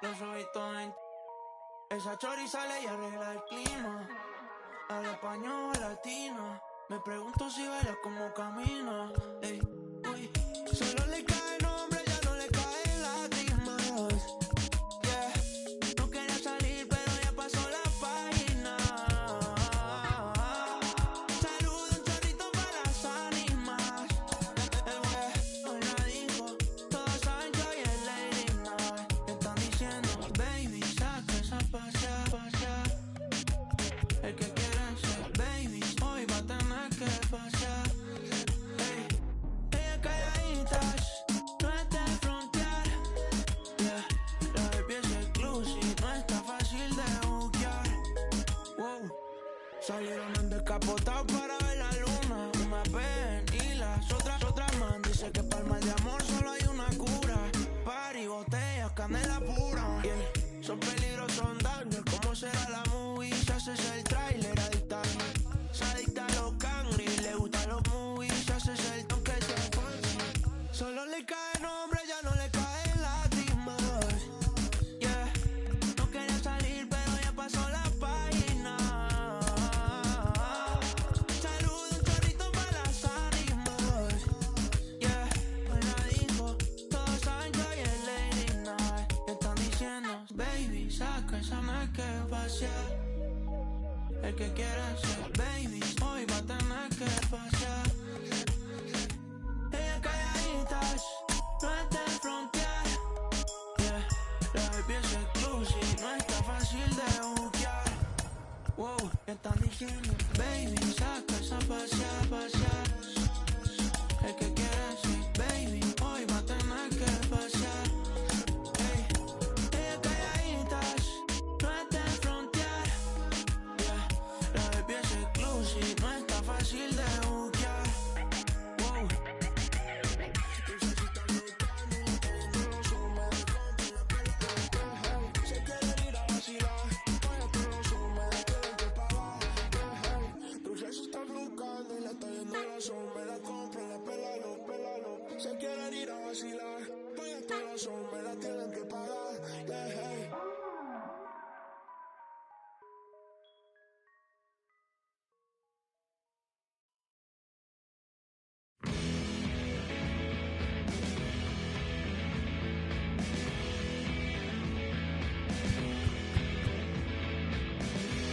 Los ojitos en... Esa chori sale y arregla el clima. Al español latino. Me pregunto si baila como camina. Ey, uy. Solo le cae el nombre, ya no le caen lágrimas. Yeah. No quería salir, pero ya pasó la página. Saludo un chorrito para las ánimas. El güey la dijo. Todos saben que hoy es Lady Night. Están diciendo, baby, saca esa pasea. El que quiera ser baby, hoy va a tener que pasear. Ey, ella calladitas, no es de frontear. Yeah, la baby es exclusive, no está fácil de buquear. Wow, salieron en descapotado para ver la luna. Una ven y las otras man. Dice que para el mal de amor solo hay una cura. Party, botellas, canela pura. Yeah, son peligros, son daños. ¿Cómo será la movie? Se hace el trailer, adicta. Se adicta a los cangri, le gustan los movies. Se hace el toque de falsa. Solo le cae nombre, ya no le caen lágrimas. Yeah, no quería salir, pero ya pasó la página. Saludo un chorrito para las ánimas. Yeah, hoy la dijo. Todos saben que hoy es Lady Night. Están diciendo, baby, saca esa no es que pasear. El que quiera ser baby, hoy va a tener que pasear. Ella calladitas, no es de frontear. Yeah, la baby es exclusive, no está fácil de buquear. Wow, están diciendo, baby, saca esa pasear. El que quiera ser baby, hoy va a tener que pasear. Hey, ella calladitas, no es de frontear. Yeah, la baby es exclusive, no está fácil de buquear. Wow. Se quieren ir a vacilar, vaya que no sume, tienen que pagar. Dulce se está buscando y le está yendo la sombra. La compran, la pélalo. Se quieren ir a vacilar, vaya que no sume, la tienen que pagar. Yeah.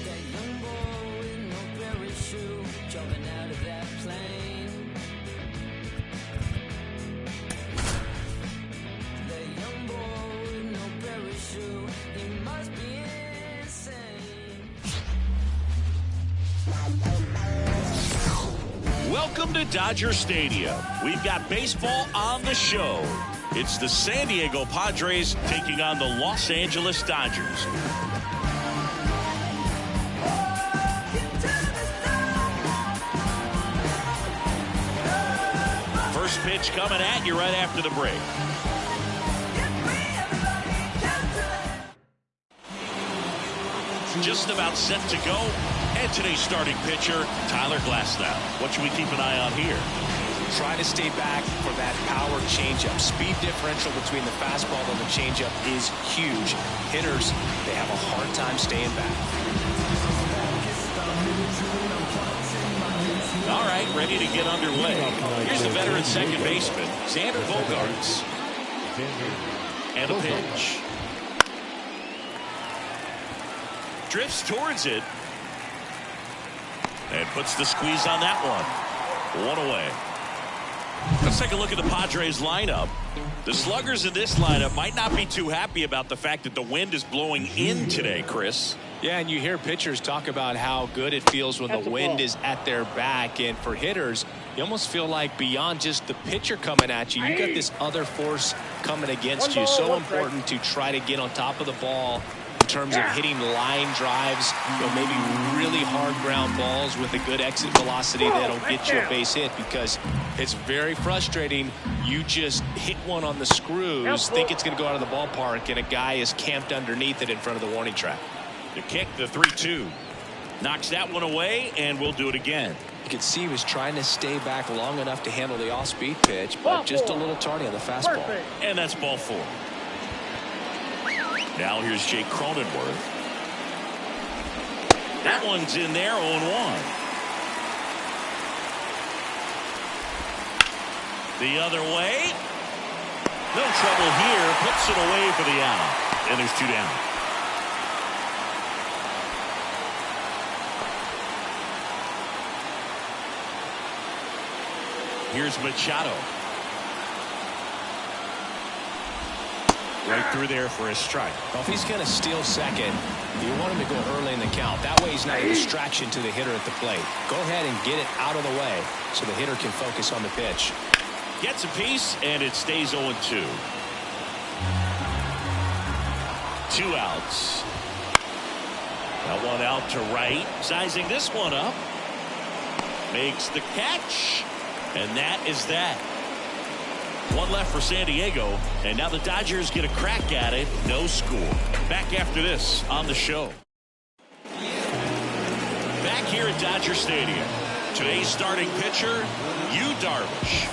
That young boy with no parachute jumping out of that plane. That young boy with no parachute, he must be insane. Welcome to Dodger Stadium. We've got baseball on the show. It's the San Diego Padres taking on the Los Angeles Dodgers. First pitch coming at you right after the break. Just about set to go. And today's starting pitcher, Tyler Glasnow. What should we keep an eye on here? Try to stay back for that power changeup. Speed differential between the fastball and the changeup is huge. Hitters, they have a hard time staying back. All right, ready to get underway. Here's the veteran second baseman, Xander Bogaerts. And a pitch. Drifts towards it. And puts the squeeze on that one. One away. Let's take a look at the Padres lineup. The sluggers in this lineup might not be too happy about the fact that the wind is blowing in today, Chris. Yeah, and you hear pitchers talk about how good it feels when the wind is at their back. And for hitters, you almost feel like beyond just the pitcher coming at you, you got this other force coming against you. So important to try to get on top of the ball in terms of hitting line drives, maybe really hard ground balls with a good exit velocity that'll get you a base hit, because it's very frustrating. You just hit one on the screws, think it's going to go out of the ballpark, and a guy is camped underneath it in front of the warning track. The kick, the 3-2. Knocks that one away, and we'll do it again. You could see he was trying to stay back long enough to handle the off-speed pitch, but just a little tardy on the fastball. And that's ball 4. Now here's Jake Cronenworth. That one's in there, 0-1. The other way. No trouble here. Puts it away for the out. And there's 2 down. Here's Machado. Right through there for a strike. Well, if he's going to steal second, you want him to go early in the count. That way he's not a distraction to the hitter at the plate. Go ahead and get it out of the way so the hitter can focus on the pitch. Gets a piece, and it stays 0-2. 2 outs. That one out to right. Sizing this one up. Makes the catch. And that is that. 1 left for San Diego, and now the Dodgers get a crack at it. No score. Back after this on the show. Back here at Dodger Stadium. Today's starting pitcher, Yu Darvish.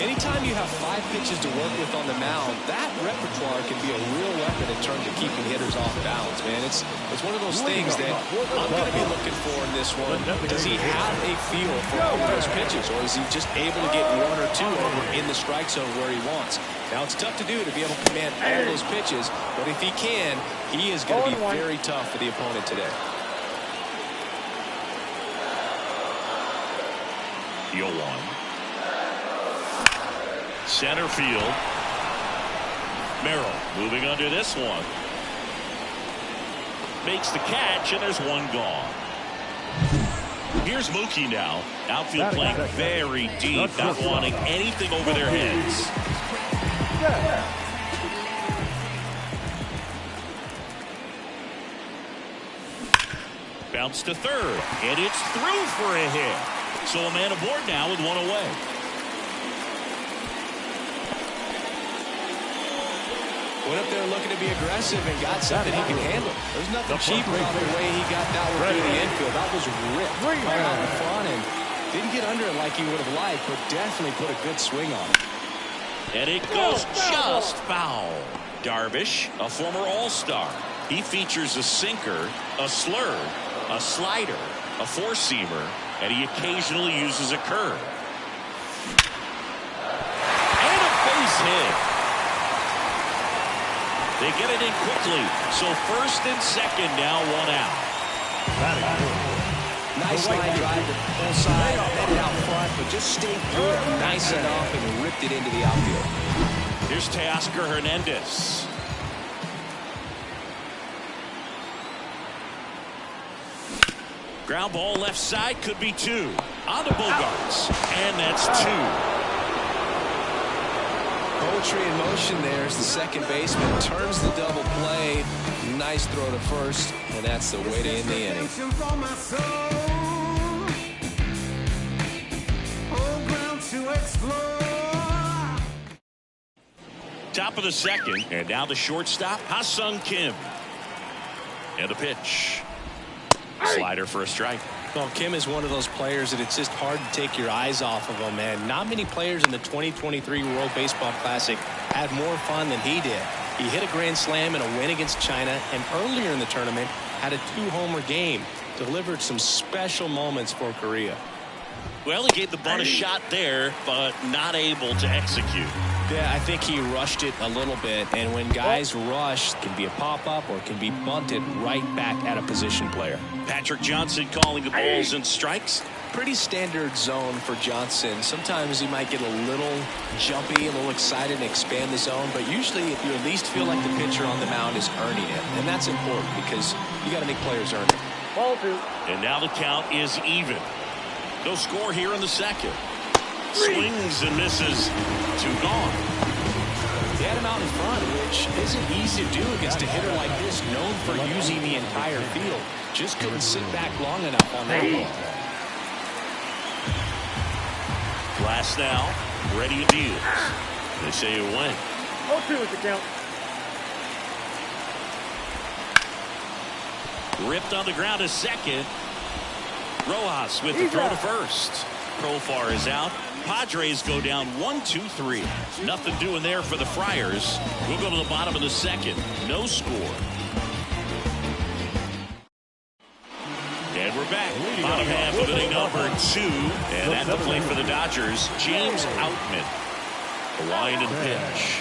Anytime you have 5 pitches to work with on the mound, that repertoire can be a real weapon in terms of keeping hitters off balance, man. It's one of those things that I'm going to be looking for in this one. Does he have a feel for all those pitches, or is he just able to get 1 or 2 over in the strike zone where he wants? Now, it's tough to do to be able to command all those pitches, but if he can, he is going to be very tough for the opponent today. The 0-1. Center field. Merrill moving under this one. Makes the catch, and there's 1 gone. Here's Mookie now. Outfield playing very deep, not wanting anything over their heads. Bounce to third, and it's through for a hit. So a man aboard now with 1 away. Went up there looking to be aggressive and got something he can handle. There's nothing cheap about the way he got that one through the infield. That was ripped out in front and didn't get under it like he would have liked, but definitely put a good swing on it. And it goes just foul. Darvish, a former All-Star. He features a sinker, a slurve, a slider, a four-seamer, and he occasionally uses a curve. And a base hit. They get it in quickly. So first and second now, 1 out. Nice line drive to pull side, headed out front, but just stayed through it nice enough and ripped it into the outfield. Here's Teoscar Hernandez. Ground ball left side, could be 2. On to Bogarts, and that's 2. Poetry in motion there as the second baseman turns the double play. Nice throw to first, and that's the way to end the inning. Top of the second, and now the shortstop, Ha-Sung Kim. And the pitch. Slider for a strike. Well, Kim is one of those players that it's just hard to take your eyes off of him, man. Not many players in the 2023 World Baseball Classic had more fun than he did. He hit a grand slam in a win against China, and earlier in the tournament had a 2-homer game. Delivered some special moments for Korea. Well, he gave the bunt a shot there, but not able to execute. Yeah, I think he rushed it a little bit, and when guys rush, it can be a pop-up or it can be bunted right back at a position player. Patrick Johnson calling the balls and strikes. Pretty standard zone for Johnson. Sometimes he might get a little jumpy, a little excited and expand the zone, but usually you at least feel like the pitcher on the mound is earning it, and that's important because you got to make players earn it. Ball 2. And now the count is even. No score here in the second. Swings and misses. 2 gone. He had him out in front, which isn't easy to do against a hitter like this, known for using the entire field. Just couldn't sit back long enough on that one. Glass now, ready to deal. They say it went. 0-2 is the count. Ripped on the ground to second. Rojas with the throw to first. Profar is out. Padres go down 1-2-3. Nothing doing there for the Friars. We'll go to the bottom of the second. No score. And we're back. Bottom half of inning number 2. And at the plate for the Dodgers, James Outman. The line and pitch.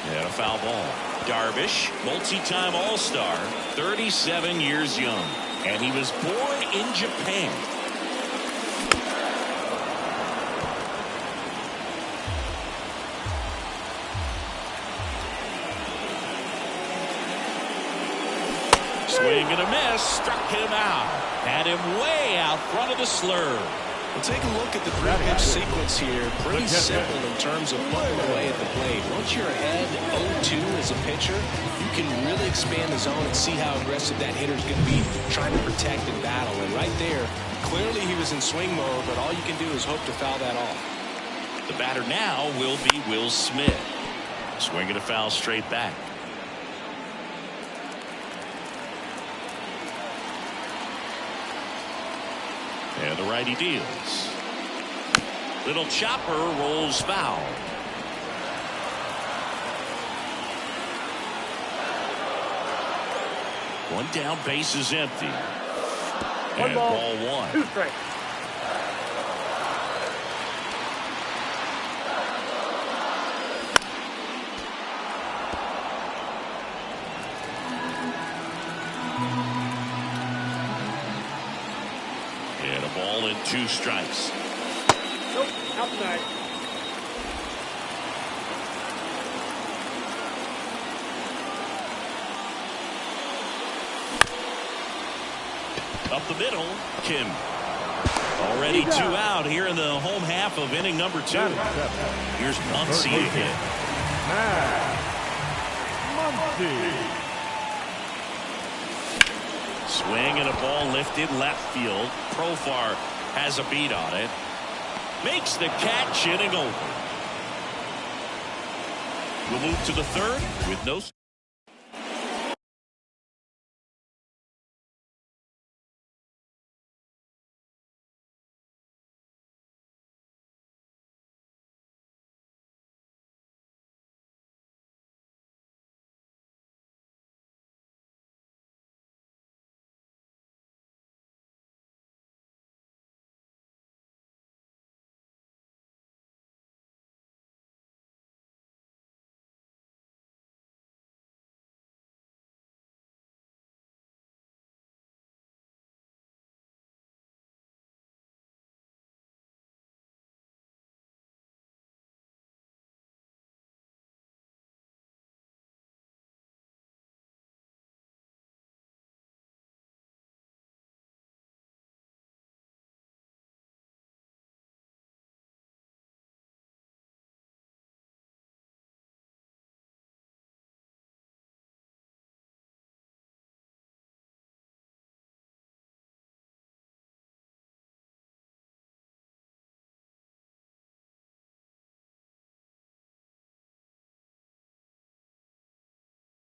And a foul ball. Darvish, multi-time All-Star, 37 years young. And he was born in Japan. Swing and a miss, struck him out. Had him way out front of the slur. Well, take a look at the 3-pitch sequence here. Pretty simple in terms of putting away at the plate. Once you're ahead 0-2 as a pitcher, you can really expand the zone and see how aggressive that hitter's going to be trying to protect and battle. And right there, clearly he was in swing mode, but all you can do is hope to foul that off. The batter now will be Will Smith. Swinging a foul straight back. And the righty deals. Little chopper rolls foul. One down, base is empty. And ball 1. 2 strikes. And a ball and 2 strikes. Nope, outside. Up the middle, Kim. Already 2 out here in the home half of inning number 2. Here's Muncy again. Swing and a ball lifted left field. Profar has a beat on it. Makes the catch, inning over. We'll move to the 3rd with no.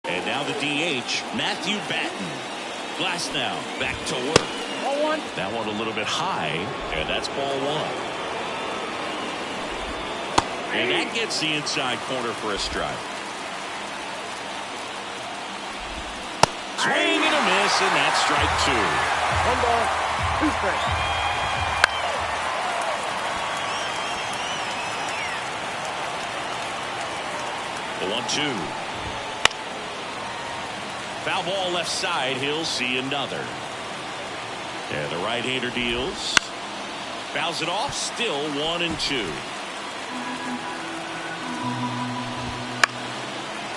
And now the DH, Matthew Batten. Glass now, back to work. Ball 1. That one a little bit high, and that's ball 1. And that gets the inside corner for a strike. Swing and a miss, and that's strike 2. 1 ball, 2 strikes. 1-2. Foul ball left side. He'll see another. And the right-hander deals. Fouls it off. Still 1-2.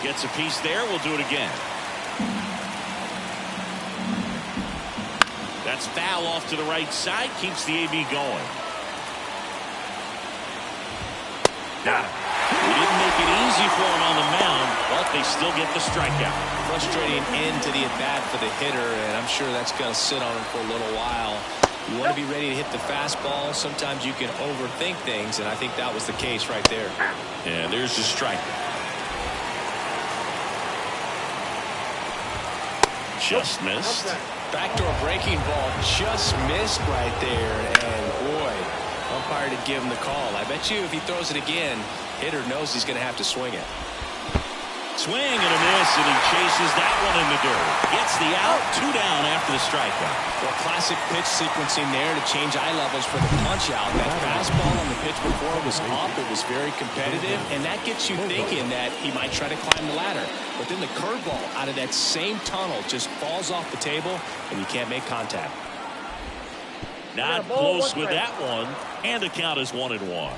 Gets a piece there. We'll do it again. That's foul off to the right side. Keeps the AB going. Got it. He didn't make it easy for him on the mound, but they still get the strikeout. Frustrating end to the at-bat for the hitter, and I'm sure that's going to sit on him for a little while. You want to be ready to hit the fastball. Sometimes you can overthink things, and I think that was the case right there. And there's the strike. Just missed. Backdoor breaking ball just missed right there, and boy, umpire to give him the call. I bet you if he throws it again, hitter knows he's going to have to swing it. Swing and a miss, and he chases that one in the dirt. Gets the out, 2 down after the strikeout. Well, classic pitch sequencing there to change eye levels for the punch out. That fastball on the pitch before was up. It was very competitive, and that gets you thinking that he might try to climb the ladder. But then the curveball out of that same tunnel just falls off the table, and you can't make contact. Not close with that one, and the count is 1-1.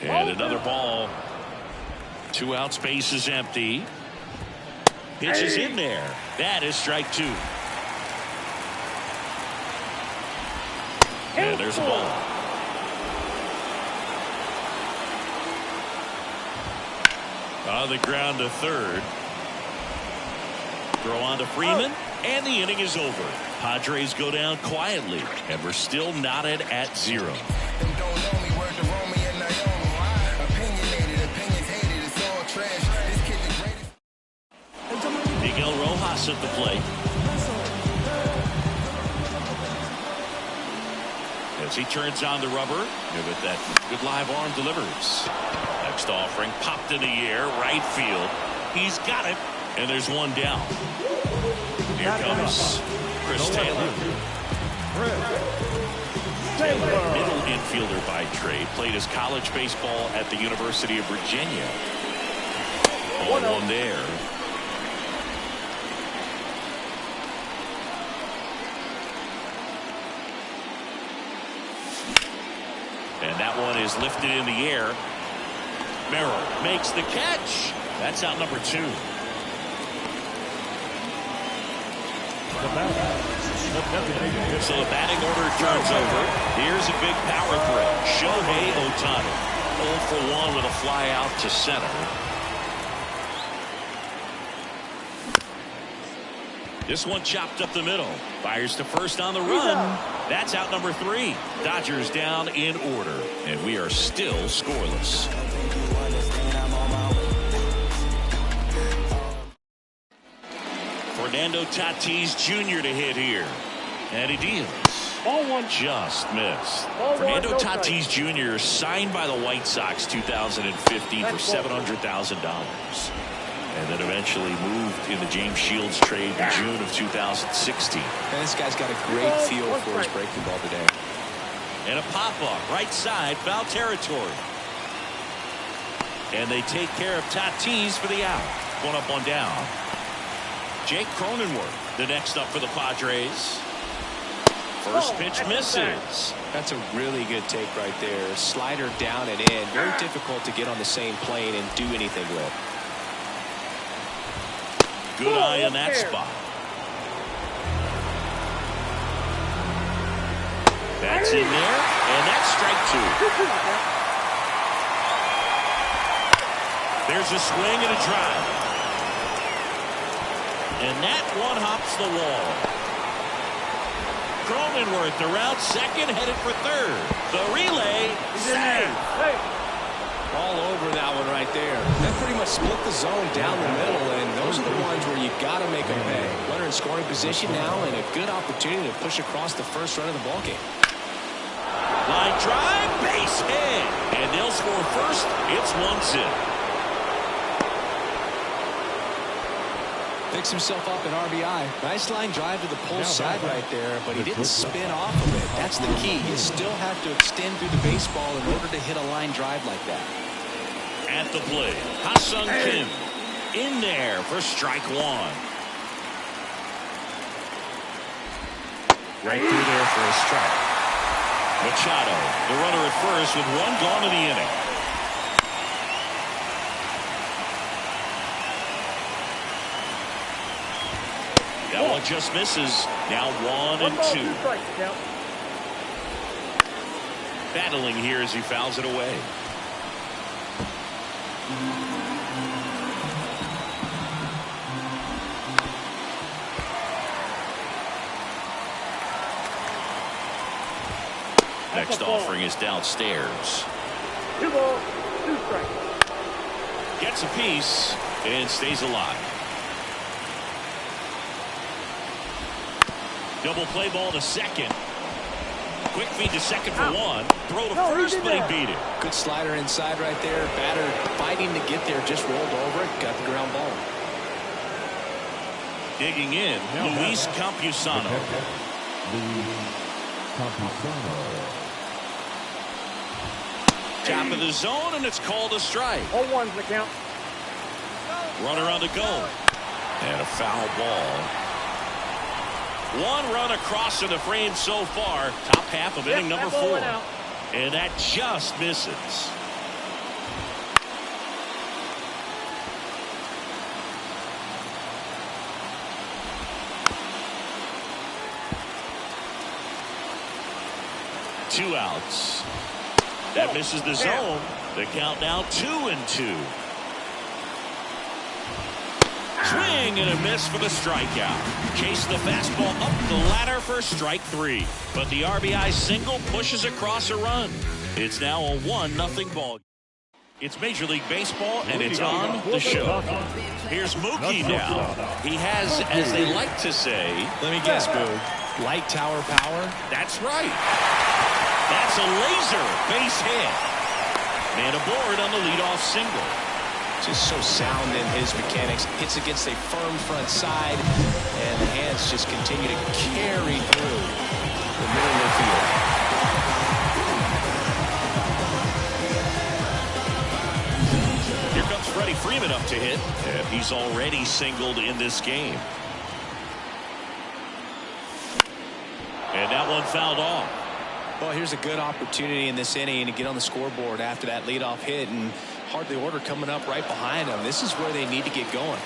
And another ball. 2 outs, base is empty. Pitch is in there. That is strike 2. And there's a ball. On the ground to third. Throw on to Freeman, and the inning is over. Padres go down quietly, and we're still knotted at 0. Miguel Rojas at the plate. As he turns on the rubber, give it that good live arm delivers. Next offering popped in the air, right field. He's got it, and there's one down. Here comes Chris Taylor. Taylor, middle infielder by trade, played his college baseball at the University of Virginia. 0-1 there. And that one is lifted in the air. Merrill makes the catch. That's out number 2. So the batting order turns over. Here's a big power threat. Shohei Ohtani. 0 for 1 with a fly out to center. This one chopped up the middle. Fires to first on the run. That's out number 3. Dodgers down in order. And we are still scoreless. Fernando Tatis Jr. to hit here. And he deals. Ball 1. Just missed. Ball 1, Fernando no Tatis Jr. signed by the White Sox 2015 for $700,000. And then eventually moved in the James Shields trade in June of 2016. And this guy's got a great feel for his breaking ball today. And a pop-up, right side, foul territory. And they take care of Tatis for the out. 1 up, 1 down. Jake Cronenworth, the next up for the Padres. First pitch misses. That's a really good take right there. Slider down and in. Very difficult to get on the same plane and do anything with. Good eye on that spot. That's in there, and that's strike 2. There's a swing and a drive. And that one hops the wall. Cronenworth around second, headed for third. The relay, save. All over that one right there. That pretty much split the zone down the middle, and those are the ones where you've got to make them pay. Runner in scoring position now, and a good opportunity to push across the first run of the ballgame. Line drive, base hit, and they'll score first. It's 1-0. Picks himself up an RBI. Nice line drive to the pull side right there, but he didn't spin off of it. That's the key. You still have to extend through the baseball in order to hit a line drive like that. At the plate, Ha-Sung Kim in there for strike one. Right through there for a strike. Machado, the runner at first with one gone in the inning. That one just misses. Now 1-2. Battling here as he fouls it away. Next offering is downstairs. 2 balls, 2 strikes. Gets a piece and stays alive. Double play ball to second. Quick feed to second for one. Throw to first, but he beat it. Good slider inside right there. Batter fighting to get there. Just rolled over it. Got the ground ball. Digging in, Luis Campusano. Top of the zone, and it's called a strike. 0-1's the count. Runner on the go. And a foul ball. One run across in the frame so far. Top half of inning number 4. And that just misses. Two outs. That misses the zone. The count now 2-2. Swing and a miss for the strikeout. Chase the fastball up the ladder for strike 3. But the RBI single pushes across a run. It's now a 1-0 ball. It's Major League Baseball, and it's on the show. Here's Mookie now. He has, as they like to say, let me guess, Boog. Light tower power? That's right. That's a laser base hit. Man aboard on the leadoff single. Just so sound in his mechanics. Hits against a firm front side, and the hands just continue to carry through the middle of the field. Here comes Freddie Freeman up to hit, and he's already singled in this game. And that one fouled off. Well, here's a good opportunity in this inning to get on the scoreboard after that leadoff hit, and hardly order coming up right behind them. This is where they need to get going.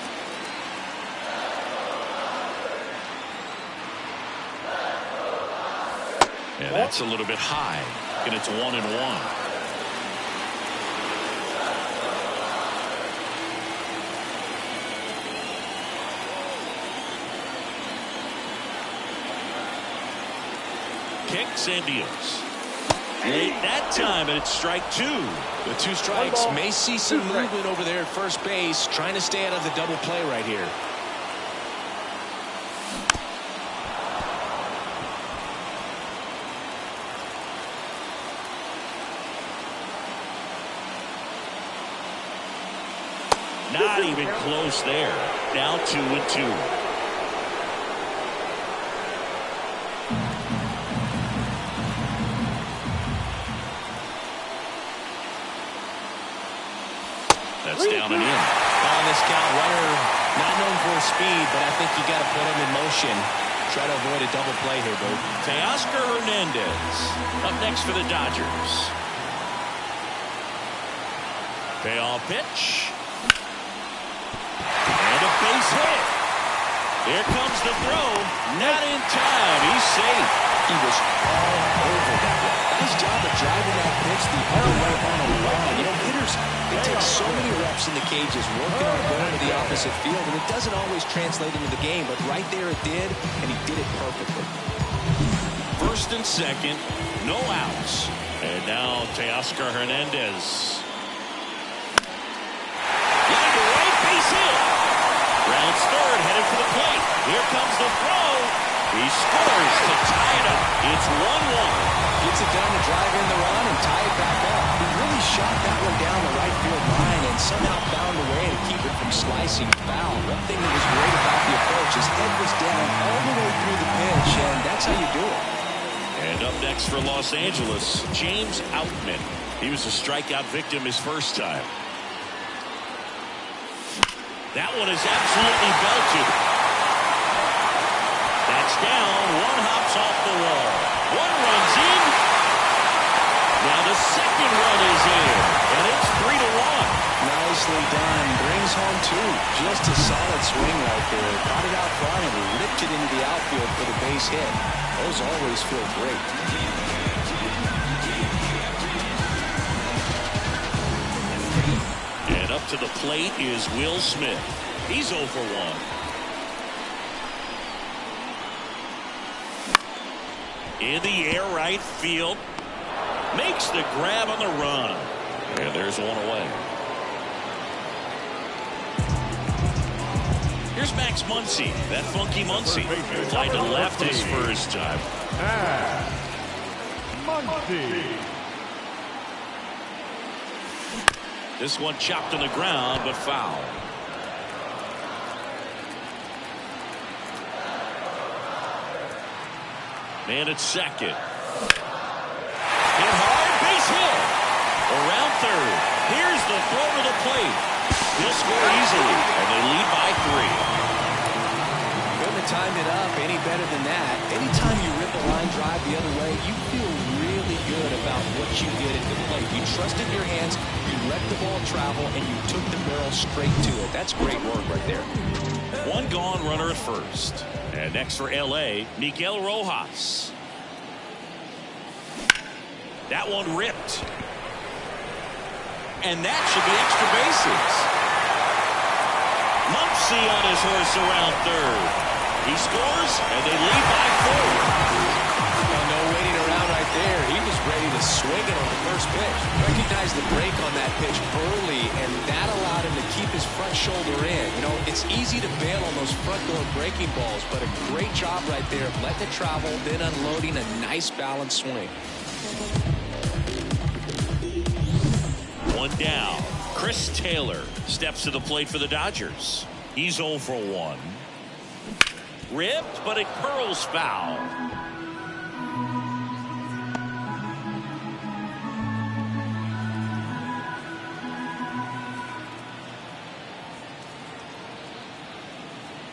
Yeah, that's a little bit high, and it's 1-1. Kicks and deals. Late that time, and it's strike 2. The 2 strikes may see some movement over there at first base, trying to stay out of the double play right here. Not even close there. Now 2-2. That's down and in. On this count, runner not known for his speed, but I think you got to put him in motion. Try to avoid a double play here, Boo. Teoscar Hernandez up next for the Dodgers. Payoff pitch. And a base hit. Here comes the throw. Not in time. He's safe. He was all over that one. Nice job of driving that pitch the other way on a run. You know, hitters, they take so many reps in the cages, working on going to the opposite field, and it doesn't always translate into the game, but right there it did, and he did it perfectly. First and second, no outs. And now Teoscar Hernandez. Line to right, base hit. Rounds third, headed for the plate. Here comes the throw. He scores to tie it up. It's 1-1. Gets it done to drive in the run and tie it back up. He really shot that one down the right field line and somehow found a way to keep it from slicing foul. One thing that was great about the approach, his head was down all the way through the pitch, and that's how you do it. And up next for Los Angeles, James Outman. He was a strikeout victim his first time. That one is absolutely belted. That's down. One hops off the wall. One runs in. Now the second run is in, and it's 3-1. Nicely done. Brings home two. Just a solid swing right there. Caught it out front and ripped it into the outfield for the base hit. Those always feel great. And up to the plate is Will Smith. He's 0 for 1. In the air right field. Makes the grab on the run. And there's one away. Here's Max Muncy. That funky Muncy. Fly to left his first time. Muncy. This one chopped on the ground, but foul. Man at second. Hit hard, base hit. Around third. Here's the throw to the plate. He'll score easily, and they lead by 3. Couldn't have timed it up any better than that. Anytime you rip a line drive the other way, you feel really good about what you did at the plate. You trusted your hands, you let the ball travel, and you took the barrel straight to it. That's great work right there. One gone, runner at first. And next for L.A., Miguel Rojas. That one ripped. And that should be extra bases. Muncy on his horse around third. He scores, and they lead by 4. Well, no waiting around right there. He was ready to swing it on the first pitch. Recognized the break on that pitch early, and that allowed him to keep his front shoulder in. You know, it's easy to bail on those front door breaking balls, but a great job right there of letting it travel, then unloading a nice balanced swing. One down. Chris Taylor steps to the plate for the Dodgers. He's 0 for 1. Ripped, but it curls foul.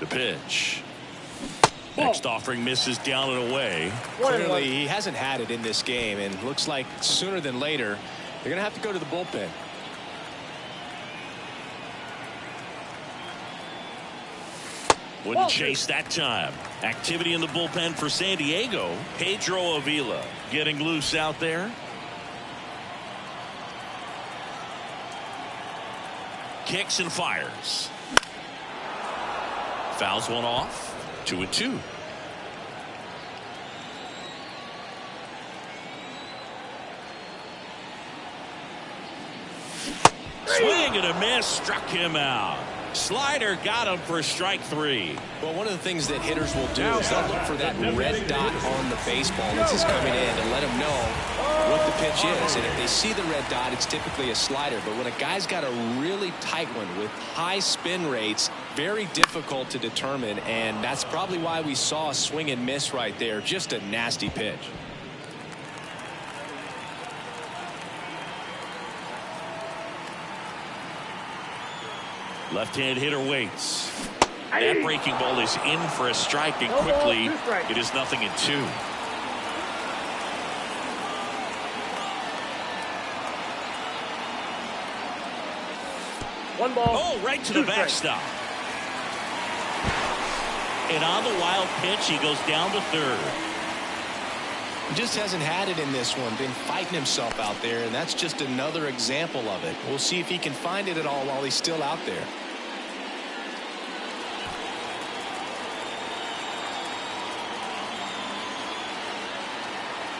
The pitch. Next offering misses down and away. Clearly, he hasn't had it in this game, and looks like sooner than later, they're going to have to go to the bullpen. Wouldn't chase that time. Activity in the bullpen for San Diego. Pedro Avila getting loose out there. Kicks and fires. Fouls one off. 2-2. Swing and a miss, struck him out. Slider got him for strike 3. Well, one of the things that hitters will do is they'll look for that red dot on the baseball that's just coming in and let them know what the pitch is. And if they see the red dot, it's typically a slider. But when a guy's got a really tight one with high spin rates, very difficult to determine. And that's probably why we saw a swing and miss right there. Just a nasty pitch. Left-hand hitter waits. That breaking ball is in for a strike, and quickly it is 0-2. One ball. Oh, right to the backstop. And on the wild pitch, he goes down to third. He just hasn't had it in this one. Been fighting himself out there, and that's just another example of it. We'll see if he can find it at all while he's still out there.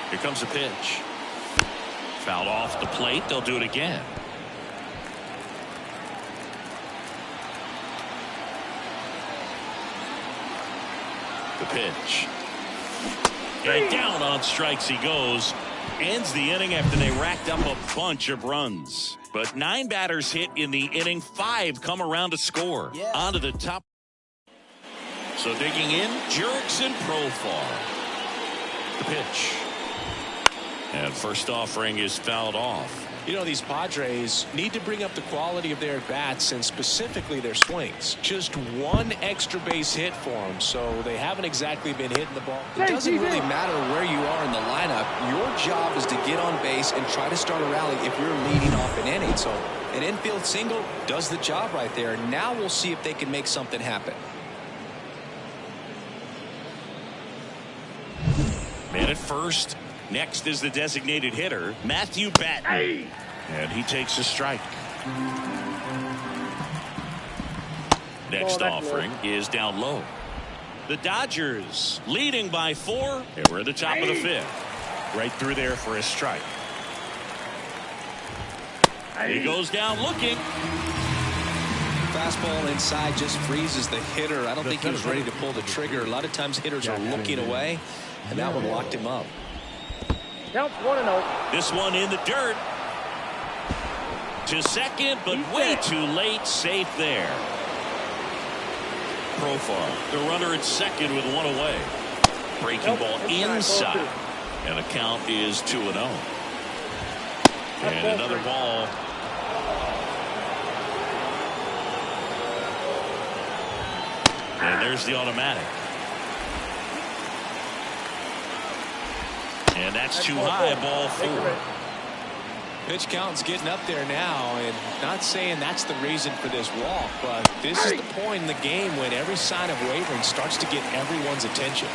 Here comes a pitch. Fouled off the plate. They'll do it again. The pitch. And down on strikes he goes. Ends the inning after they racked up a bunch of runs. But 9 batters hit in the inning. 5 come around to score. Yeah. On to the top. So digging in, Jurickson Profar. The pitch. And first offering is fouled off. You know, these Padres need to bring up the quality of their bats and specifically their swings. Just one extra base hit for them, so they haven't exactly been hitting the ball. It doesn't really matter where you are in the lineup. Your job is to get on base and try to start a rally if you're leading off an inning. So an infield single does the job right there. Now we'll see if they can make something happen. Man at first. Next is the designated hitter, Matthew Batten. Hey. And he takes a strike. Next offering is down low. The Dodgers leading by 4. And we're at the top of the 5th. Right through there for a strike. He goes down looking. Fastball inside just freezes the hitter. I don't think he was ready to pull the trigger. A lot of times hitters are looking away, and that one locked him up. Counts 1-0. This one in the dirt. To second, but way too late. Safe there. Profar, the runner at second with 1 away. Breaking ball inside. And the count is 2-0. And another ball. And there's the automatic. And that's too high, ball 4. Pitch count's getting up there now, and not saying that's the reason for this walk, but this is the point in the game when every sign of wavering starts to get everyone's attention.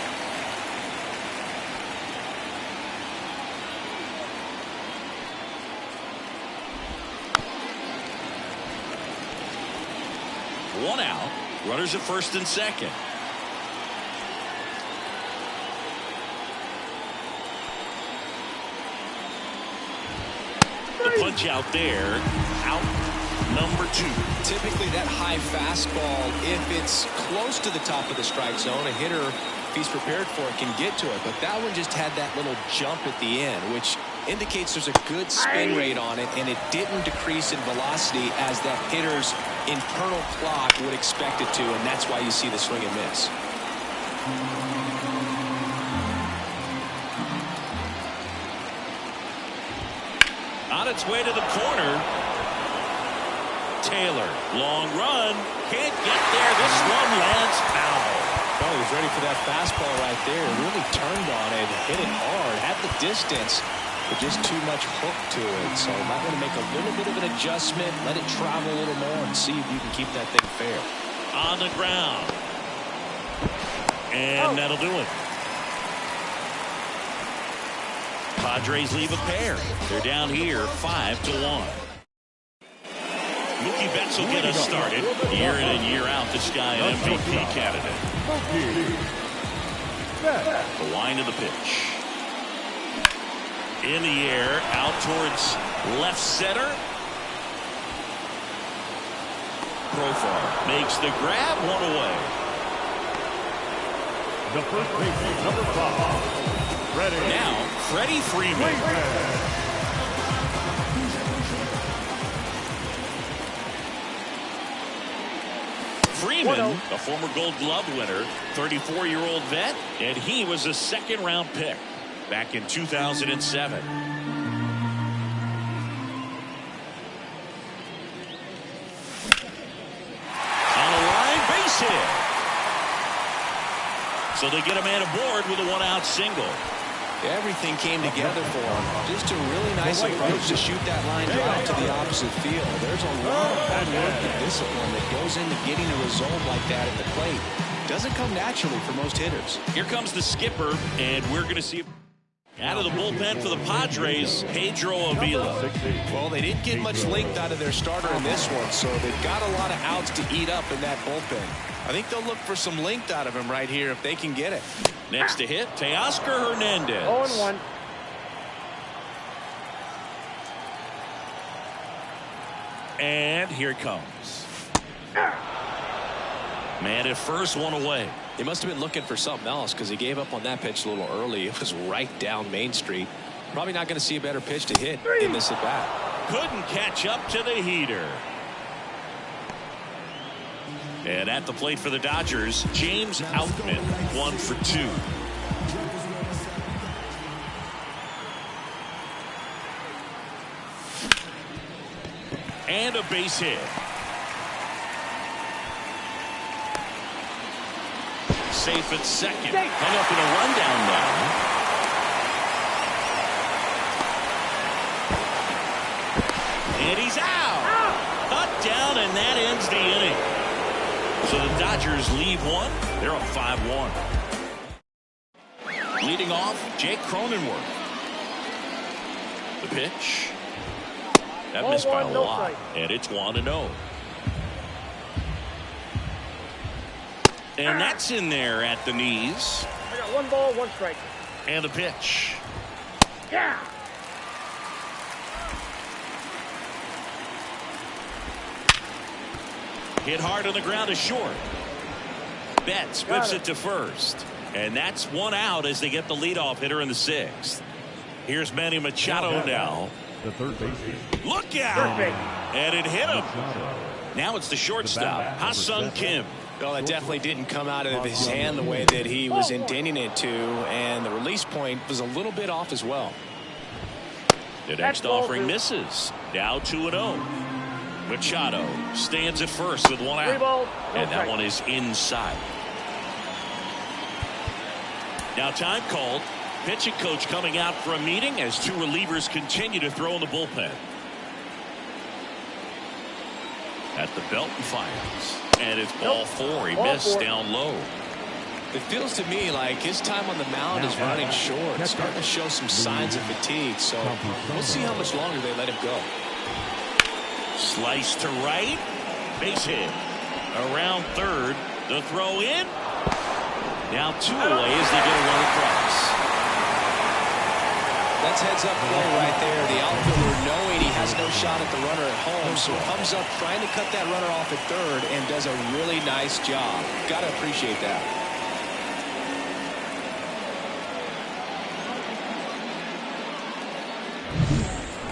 One out. Runners at first and second. The punch out there. Out number 2. Typically that high fastball, if it's close to the top of the strike zone, a hitter, if he's prepared for it, can get to it. But that one just had that little jump at the end, which indicates there's a good spin rate on it, and it didn't decrease in velocity as that hitter's internal clock would expect it to, and that's why you see the swing and miss. On its way to the corner. Taylor, long run, can't get there. This one lands foul. Oh, he was ready for that fastball right there. Really turned on it, hit it hard, had the distance, but just too much hook to it. So might want to make a little bit of an adjustment, let it travel a little more, and see if you can keep that thing fair. On the ground. And that'll do it. Padres leave a pair. They're down here 5-1. Mookie Betts will get us started. Year in and year out, this guy an MVP candidate. The wind of the pitch. In the air, out towards left center. Profar makes the grab, 1 away. The first baseman, number 5. Now, Freddie Freeman. Freeman, a former Gold Glove winner, 34-year-old vet, and he was a second-round pick back in 2007. On a line, base hit. So they get a man aboard with a 1-out single. Everything came together for him. Just a really nice approach to shoot that line drive to the opposite field. There's a lot of hard work and discipline that goes into getting a result like that at the plate. Doesn't come naturally for most hitters. Here comes the skipper, and we're going to see out of the bullpen for the Padres, Pedro Avila. Well, they didn't get much length out of their starter in this one, so they've got a lot of outs to eat up in that bullpen. I think they'll look for some length out of him right here if they can get it. Next to hit, Teoscar Hernandez. 0-1. And here it comes. Man at first, 1 away. He must have been looking for something else because he gave up on that pitch a little early. It was right down Main Street. Probably not going to see a better pitch to hit in this at bat. Couldn't catch up to the heater. And at the plate for the Dodgers, James Outman, 1 for 2. And a base hit. Safe at second. Hung up in a rundown now. And he's out. Cut down, and that ends the inning. So the Dodgers leave one. They're up 5-1. Leading off, Jake Cronenworth. The pitch. That missed by a lot. And it's 1-0. And that's in there at the knees. I got 1 ball, 1 strike. And the pitch. Yeah. Hit hard on the ground is short. Betts whips it to first. And that's 1 out as they get the leadoff hitter in the 6th. Here's Manny Machado now. The third base. Look out! And it hit him. Now it's the shortstop, Ha-Sung Kim. Well, it definitely didn't come out of his hand the way that he was intending it to, and the release point was a little bit off as well. The next offering misses. Now 2-0. Machado stands at first with 1 out. And that one is inside. Now time called. Pitching coach coming out for a meeting as 2 relievers continue to throw in the bullpen. At the belt and fires. And it's ball 4. He missed down low. It feels to me like his time on the mound is running short. Starting to show some signs of fatigue. So we'll see how much longer they let him go. Slice to right. Base hit. Around third. The throw in. Now 2 away as they get a run across. That's heads up play right there. The outfielder knowing he has no shot at the runner at home, so comes up trying to cut that runner off at third and does a really nice job. Got to appreciate that.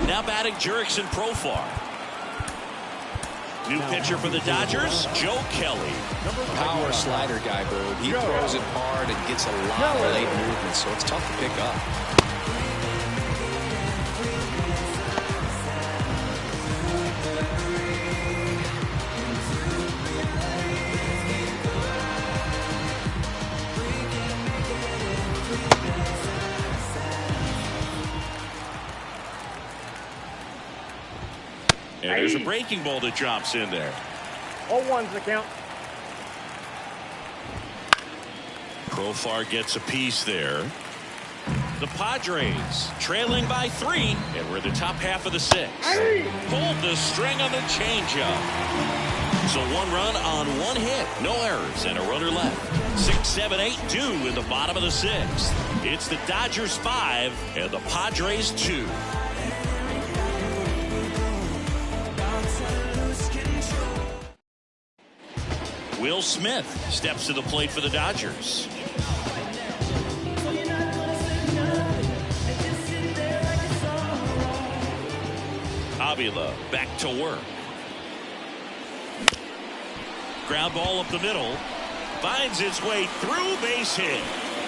Now batting Jurickson Profar. New pitcher for the Dodgers, Joe Kelly. Power slider guy, Bird. He throws it hard and gets a lot of late movement, so it's tough to pick up. And there's a breaking ball that drops in there. 0-1's the count. Profar gets a piece there. The Padres trailing by 3, and we're in the top half of the 6th. Pulled the string on the changeup. So 1 run on 1 hit, no errors, and a runner left. 6, 7, 8 due in the bottom of the 6th. It's the Dodgers 5 and the Padres 2. Will Smith steps to the plate for the Dodgers. Avila back to work. Ground ball up the middle. Finds its way through, base hit.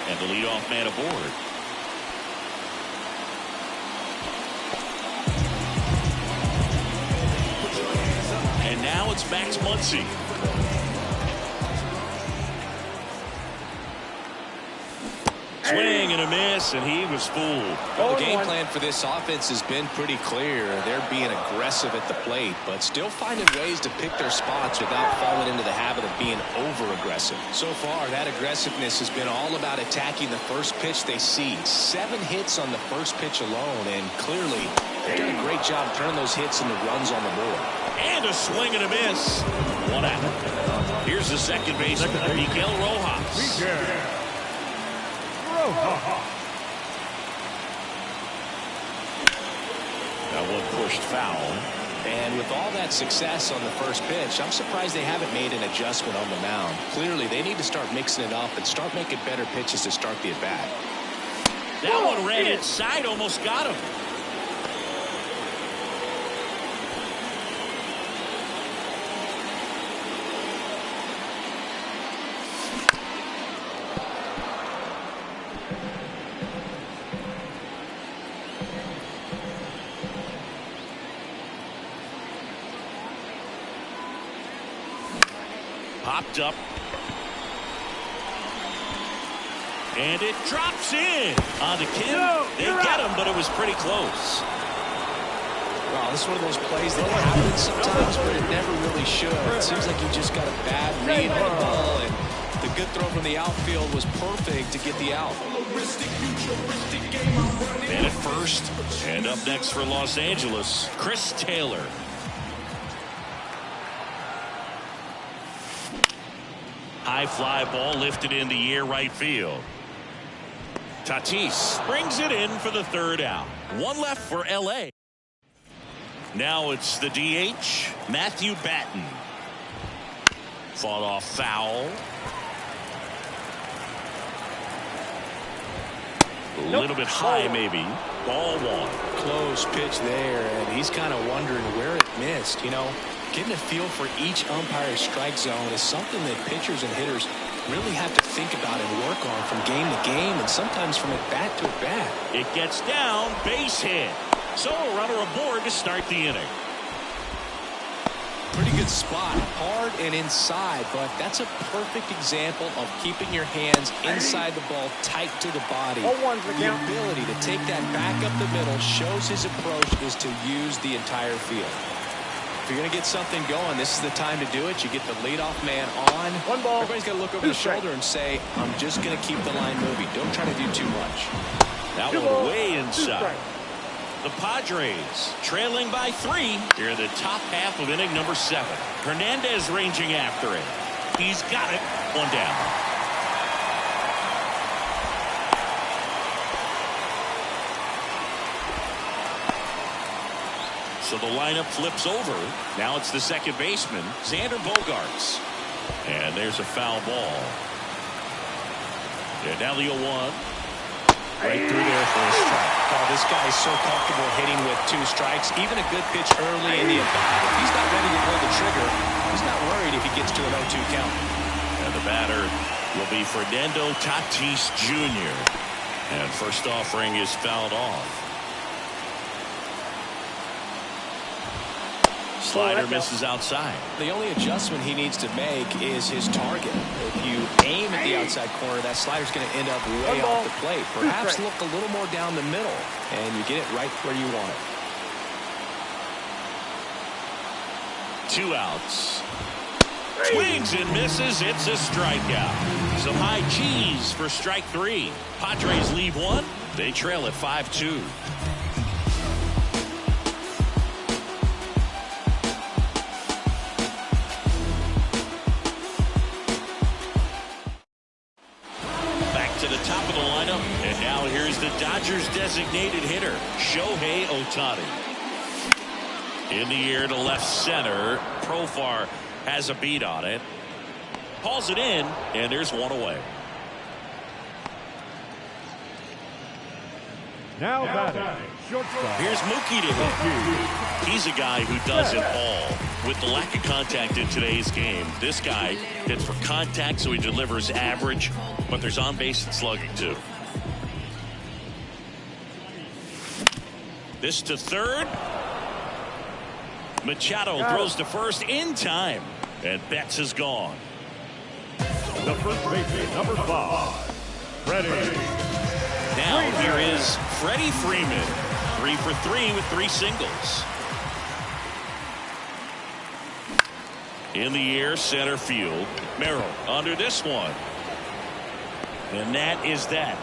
And the leadoff man aboard. And now it's Max Muncy. Swing and a miss, and he was fooled. Well, the game plan for this offense has been pretty clear. They're being aggressive at the plate, but still finding ways to pick their spots without falling into the habit of being over-aggressive. So far, that aggressiveness has been all about attacking the first pitch they see. 7 hits on the first pitch alone, and clearly they've done a great job turning those hits into runs on the board. And a swing and a miss. 1 out. Here's the second baseman, Miguel Rojas. That one pushed foul. And with all that success on the first pitch, I'm surprised they haven't made an adjustment on the mound. Clearly, they need to start mixing it up and start making better pitches to start the at-bat. That one ran inside, almost got him. Popped up. And it drops in on the Kim. They get him, but it was pretty close. Wow, this is one of those plays that happens sometimes, but it never really should. It seems like he just got a bad read on the ball, and the good throw from the outfield was perfect to get the out. Man at first, and up next for Los Angeles, Chris Taylor. High fly ball lifted in the air right field. Tatis brings it in for the third out. One left for L.A. Now it's the DH, Matthew Batten. Fought off foul. A little bit high, maybe. Ball one. Close pitch there, and he's kind of wondering where it missed. You know, getting a feel for each umpire's strike zone is something that pitchers and hitters really have to think about and work on from game to game, and sometimes from at bat to at bat. It gets down, base hit. So a runner aboard to start the inning. Pretty good spot, hard and inside, but that's a perfect example of keeping your hands inside the ball, tight to the body. The ability to take that back up the middle shows his approach is to use the entire field. If you're going to get something going, this is the time to do it. You get the leadoff man on. One ball. Everybody's got to look over the shoulder and say, I'm just going to keep the line moving. Don't try to do too much. That one way inside. The Padres trailing by 3 here in the top half of inning number 7. Hernandez ranging after it. He's got it. One down. So the lineup flips over. Now it's the second baseman, Xander Bogaerts. And there's a foul ball. And now the 0-1. Right through there for a strike. Oh, this guy is so comfortable hitting with 2 strikes. Even a good pitch early in the at-bat. If he's not ready to pull the trigger, he's not worried if he gets to an 0-2 count. And the batter will be Fernando Tatis Jr. And first offering is fouled off. Slider misses outside. The only adjustment he needs to make is his target. If you aim at the outside corner, that slider's going to end up way off the plate. Perhaps look a little more down the middle, and you get it right where you want it. 2 outs. Swings and misses. It's a strikeout. Some high cheese for strike 3. Padres leave 1. They trail at 5-2. And now here's the Dodgers designated hitter, Shohei Ohtani. In the air to left center. Profar has a beat on it. Calls it in, and there's one away. Now batting, shortstop. Here's Mookie to hit. He's a guy who does it all. With the lack of contact in today's game, this guy hits for contact, so he delivers average, but there's on-base and slugging too. This to third. Machado throws to first in time, and Betts is gone. The first baseman, number 5, Freddie. Now here is Freddie Freeman, 3 for 3 with 3 singles. In the air, center field. Merrill under this one. And that is that.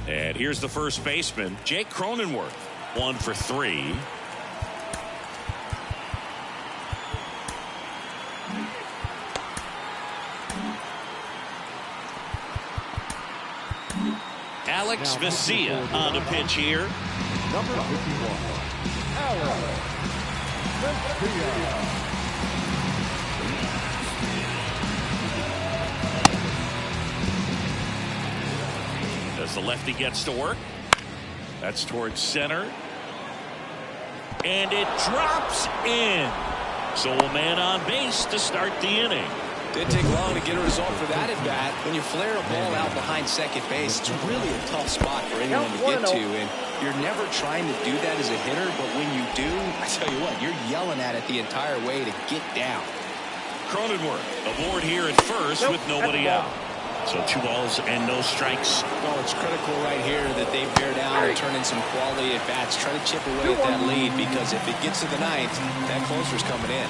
And here's the first baseman, Jake Cronenworth, 1 for 3. Alex Vesia on the pitch here. Number 51, Alex Vesia. As the lefty gets to work. That's towards center. And it drops in. So a man on base to start the inning. Didn't take long to get a result for that at bat. When you flare a ball out behind second base, it's really a tough spot for anyone to get to, and you're never trying to do that as a hitter, but when you do, I tell you what, you're yelling at it the entire way to get down. Cronenworth aboard here at first with nobody out. So 2 balls and no strikes. Well, it's critical right here that they bear down and turn in some quality at bats. Try to chip away at that lead, because if it gets to the ninth, that closer's coming in.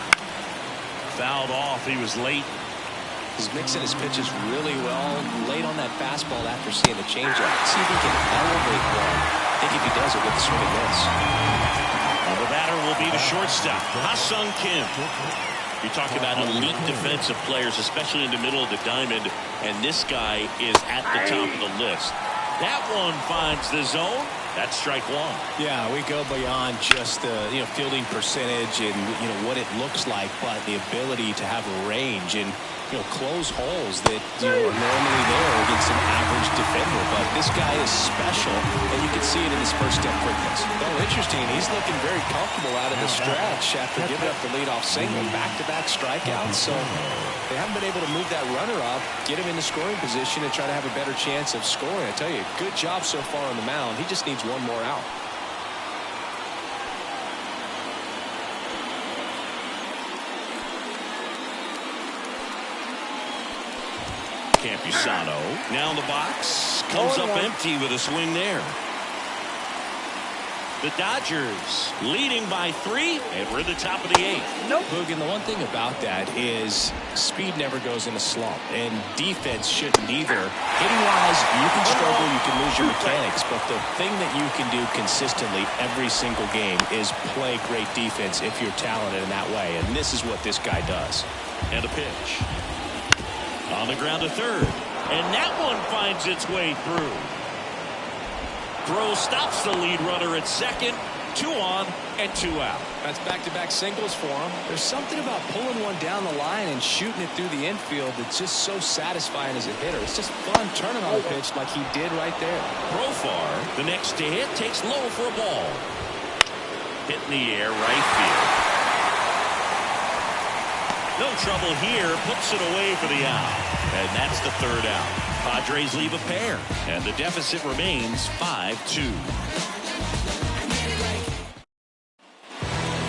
Fouled off. He was late. He's mixing his pitches really well. Late on that fastball after seeing the changeup. See if he can elevate one. I think if he does, he'll get the swing and miss. Well, the batter will be the shortstop, Ha-Sung Kim. You talk about elite defensive players, especially in the middle of the diamond, and this guy is at the top of the list. That one finds the zone. That's strike one. Yeah, we go beyond just the fielding percentage and what it looks like, but the ability to have a range and close holes that are normally there against an average defender. But this guy is special, and you can see it in his first step quickness. Well, interesting. He's looking very comfortable out of the stretch after giving up the leadoff single, back-to-back strikeouts. So they haven't been able to move that runner up, get him in the scoring position, and try to have a better chance of scoring. I tell you, good job so far on the mound. He just needs one more out. Campusano now in the box, comes up empty with a swing there. The Dodgers leading by 3, and we're at the top of the 8th. Look, and the one thing about that is speed never goes in a slump, and defense shouldn't either. Hitting-wise, you can struggle, you can lose your mechanics, but the thing that you can do consistently every single game is play great defense if you're talented in that way, and this is what this guy does. And a pitch. On the ground to third, and that one finds its way through. Throw stops the lead runner at second. 2 on and 2 out. That's back-to-back singles for him. There's something about pulling one down the line and shooting it through the infield that's just so satisfying as a hitter. It's just fun turning on a pitch like he did right there. Profar, the next to hit, takes low for a ball. Hit in the air, right field. No trouble here, puts it away for the out. And that's the 3rd out. Padres leave a pair, and the deficit remains 5-2.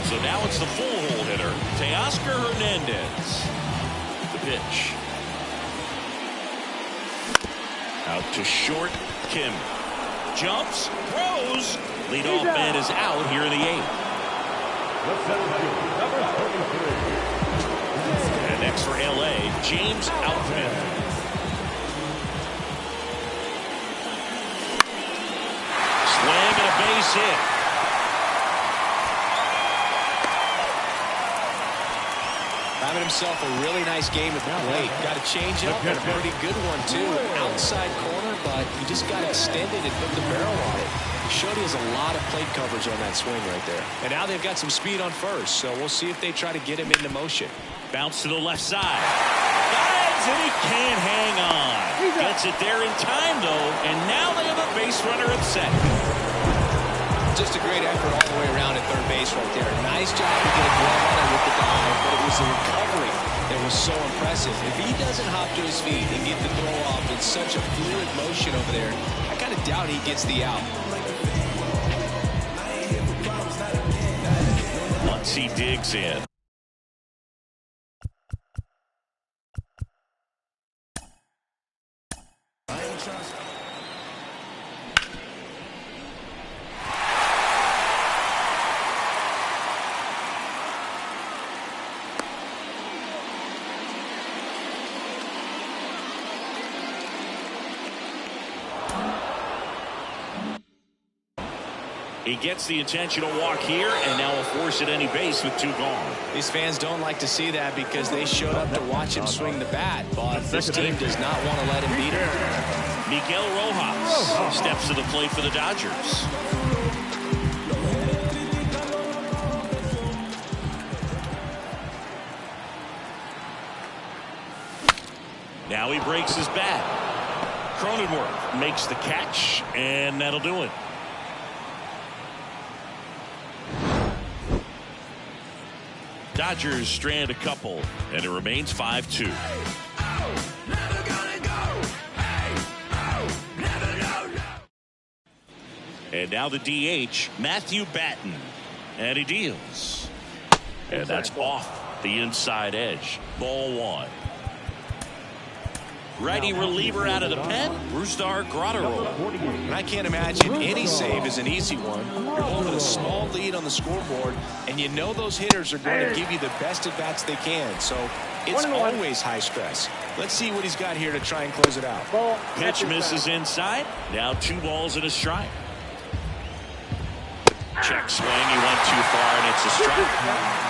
So now it's the full-hole hitter, Teoscar Hernandez. The pitch. Out to short, Kim. Jumps, throws. Leadoff man is out here in the 8th. Number 33. And next for LA, James Outman. Swing and a base hit. Having himself a really nice game at the plate. Got a change up and a pretty good one too. Outside corner, but he just got extended and put the barrel on it. Showed he has a lot of plate coverage on that swing right there. And now they've got some speed on first, so we'll see if they try to get him into motion. Bounce to the left side. Dives, and he can't hang on. Gets it there in time, though, and now they have a base runner at second. Just a great effort all the way around at third base right there. Nice job to get a glove on it with the dive, but it was the recovery that was so impressive. If he doesn't hop to his feet and get the throw off in such a fluid motion over there, I kind of doubt he gets the out. Once he digs in. He gets the intentional walk here, and now will force at any base with 2 gone. These fans don't like to see that because they showed up to watch him swing the bat, but this team does not want to let him beat him. Miguel Rojas steps to the plate for the Dodgers. Now he breaks his bat. Cronenworth makes the catch, and that'll do it. Dodgers strand a couple, and it remains 5-2. And now the DH, Matthew Batten. And he deals. And that's off the inside edge. Ball one. Righty reliever out of the pen, Rustar Grotterol. And I can't imagine any save is an easy one. You're holding a small lead on the scoreboard, and you know those hitters are going to give you the best at-bats they can. So it's always high stress. Let's see what he's got here to try and close it out. Pitch misses inside. Now 2 balls and a strike. Check swing. He went too far, and it's a strike.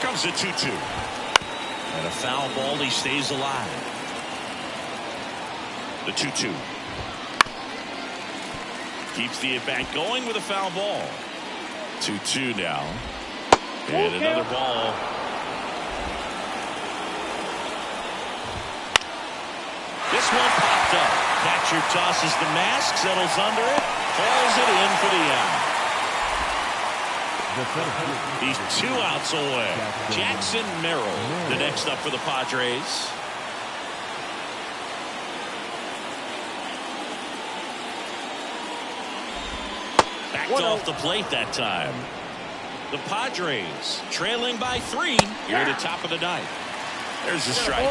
Comes a 2-2. And a foul ball. He stays alive. The 2-2. Keeps the at-bat going with a foul ball. 2-2 now. And another ball. This one popped up. Catcher tosses the mask, settles under it, falls it in for the out. He's 2 outs away. Jackson Merrill, the next up for the Padres. Backed off the plate that time. The Padres trailing by 3 here at the top of the 9th. There's a strike.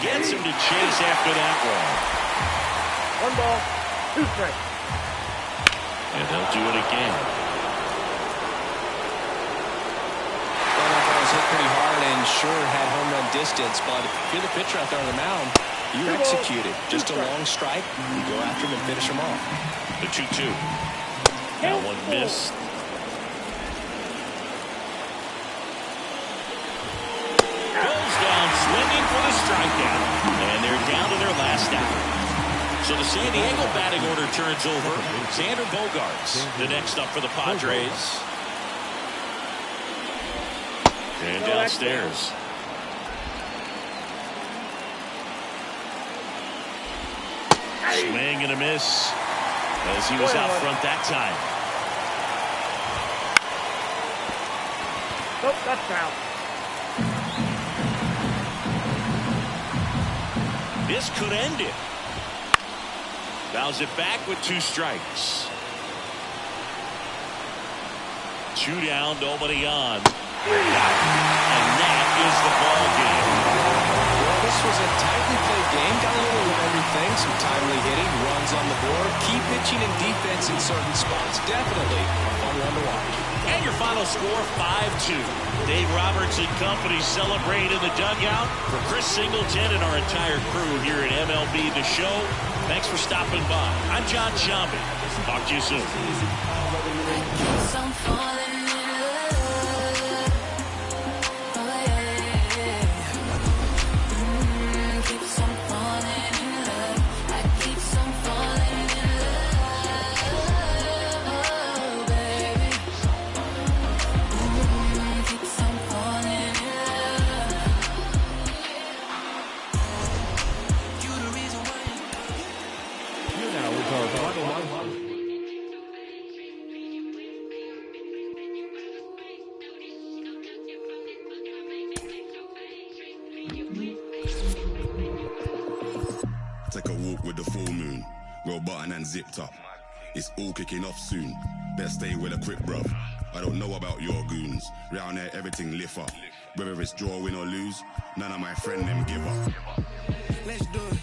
Gets him to chase after that one. 1 ball, 2 strikes. And they'll do it again. Well, that ball was hit pretty hard and sure had home run distance, but if you're the pitcher out there on the mound, you execute it. Just a long strike, you go after him and finish him off. The 2-2. That one missed. Goes down swinging for the strikeout. And they're down to their last out. So the San Diego batting order turns over. Xander Bogaerts, the next up for the Padres. And downstairs. Swing and a miss as he was out front that time. Nope, that's foul. This could end it. Fouls it back with 2 strikes. 2 down, nobody on. And that is the ball game. Well, this was a tightly played game. Got a little of everything. Some timely hitting, runs on the board, key pitching and defense in certain spots. Definitely a fun one to watch. And your final score, 5-2. Dave Roberts and company celebrate in the dugout. For Chris Singleton and our entire crew here at MLB The Show, thanks for stopping by. I'm John Shambi. Talk to you soon. Take a walk with the full moon, roll button and zip top. It's all kicking off soon. Better stay with a quick bruv. I don't know about your goons. Round here everything lift up. Whether it's draw, win or lose, none of my friend them give up. Let's do it.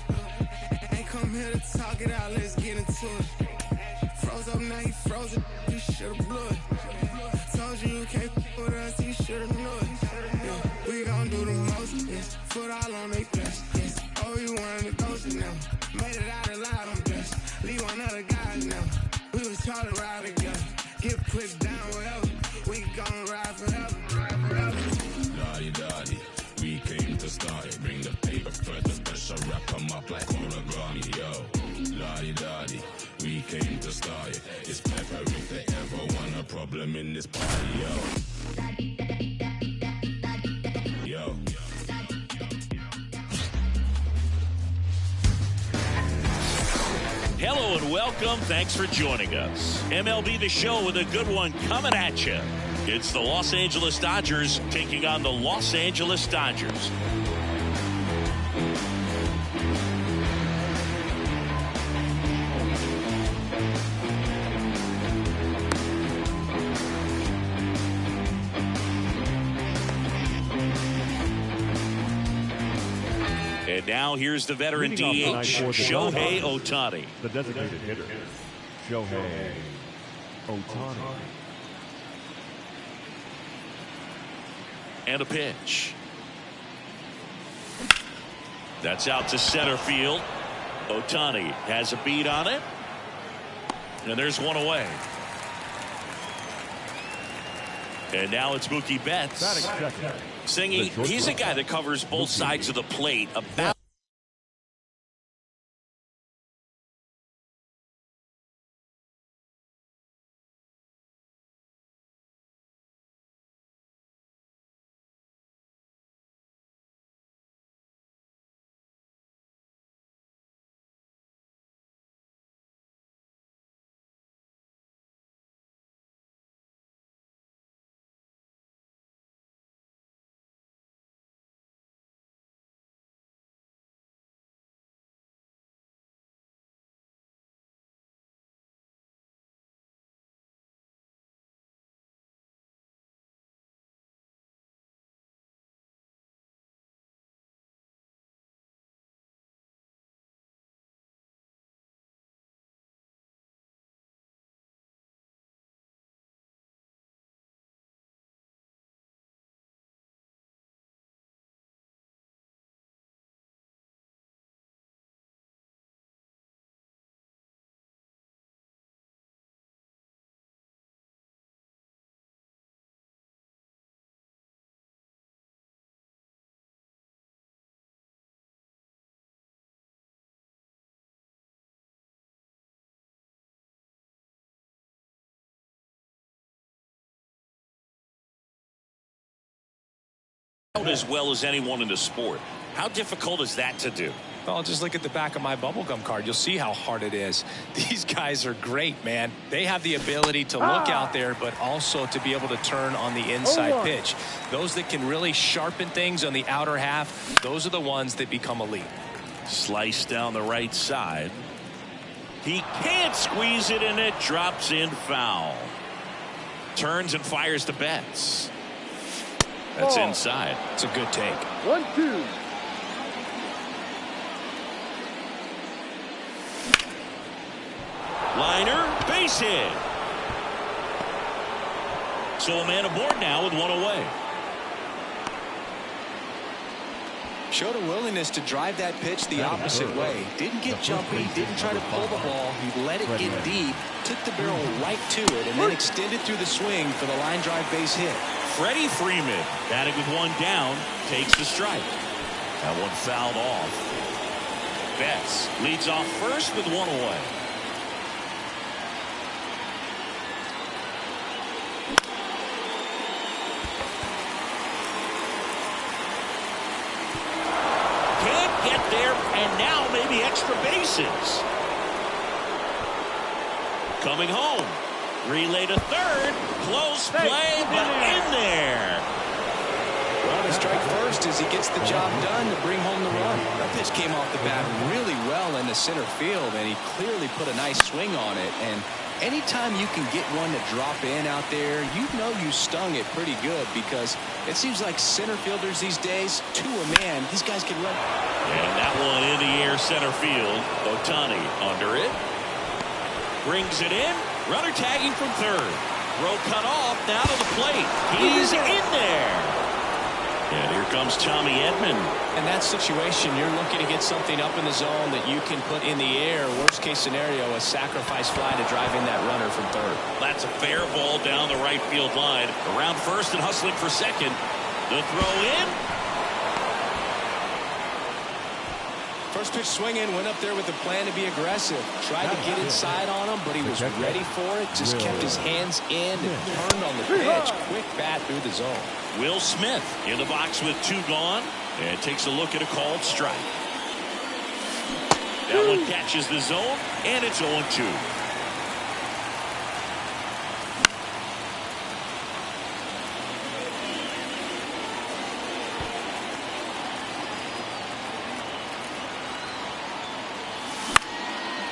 Ain't come here to talk it out, let's get into it. Froze up, now you frozen, you should've blew it. Told you you can't with us, you should've knew it. Yeah, we gon' do the most, yes. Foot all on they flesh, yes. Oh, you wanted to ghost it now. Made it out alive, I'm blessed. Leave one other guys now. We was taught to ride together. Get put down wherever. We gon' ride forever, ride forever. Daddy, we came to start it. Bring the paper first, the special wrap them up like origami, yo. Daddy, we came to start it. It's pepper if they ever want a problem in this party, yo. Yo. welcome. Thanks for joining us. MLB The Show with a good one coming at you. It's the Los Angeles Dodgers taking on the Los Angeles Dodgers. And now here's the veteran DH, Shohei Ohtani. The designated hitter, Shohei Ohtani. And a pitch. That's out to center field. Ohtani has a beat on it. And there's one away. And now it's Mookie Betts. Singing, he's a guy that covers both sides of the plate. About as well as anyone in the sport. How difficult is that to do? Well, just look at the back of my bubblegum card. You'll see how hard it is. These guys are great, man. They have the ability to look out there, but also to be able to turn on the inside pitch. Those that can really sharpen things on the outer half, those are the ones that become elite. Slice down the right side. He can't squeeze it, and it drops in foul. Turns and fires to Betts. That's inside. It's a good take. 1-2. Liner, base hit. So a man aboard now with one away. Showed a willingness to drive that pitch the opposite way. Didn't get jumpy, didn't try to pull the ball. He let it get deep, took the barrel right to it, and then extended through the swing for the line drive base hit. Freddie Freeman, batting with one down, takes the strike. That one fouled off. Betts leads off first with one away. Can't get there, and now maybe extra bases. Coming home. Relay to third. Close play, but in there. Well, to strike first as he gets the job done to bring home the run. That pitch came off the bat really well into center field, and he clearly put a nice swing on it. And anytime you can get one to drop in out there, you know you stung it pretty good, because it seems like center fielders these days, to a man, these guys can run. And that one in the air center field. Ohtani under it. Brings it in. Runner tagging from third. Throw cut off. Now to the plate. He's in there. And here comes Tommy Edman. In that situation, you're looking to get something up in the zone that you can put in the air. Worst case scenario, a sacrifice fly to drive in that runner from third. That's a fair ball down the right field line. Around first and hustling for second. The throw in. First pitch swinging, went up there with a plan to be aggressive. Tried to get inside on him, but he was ready for it. Just kept his hands in and turned on the pitch. Quick bat through the zone. Will Smith in the box with two gone and takes a look at a called strike. That one catches the zone, and it's 0-2.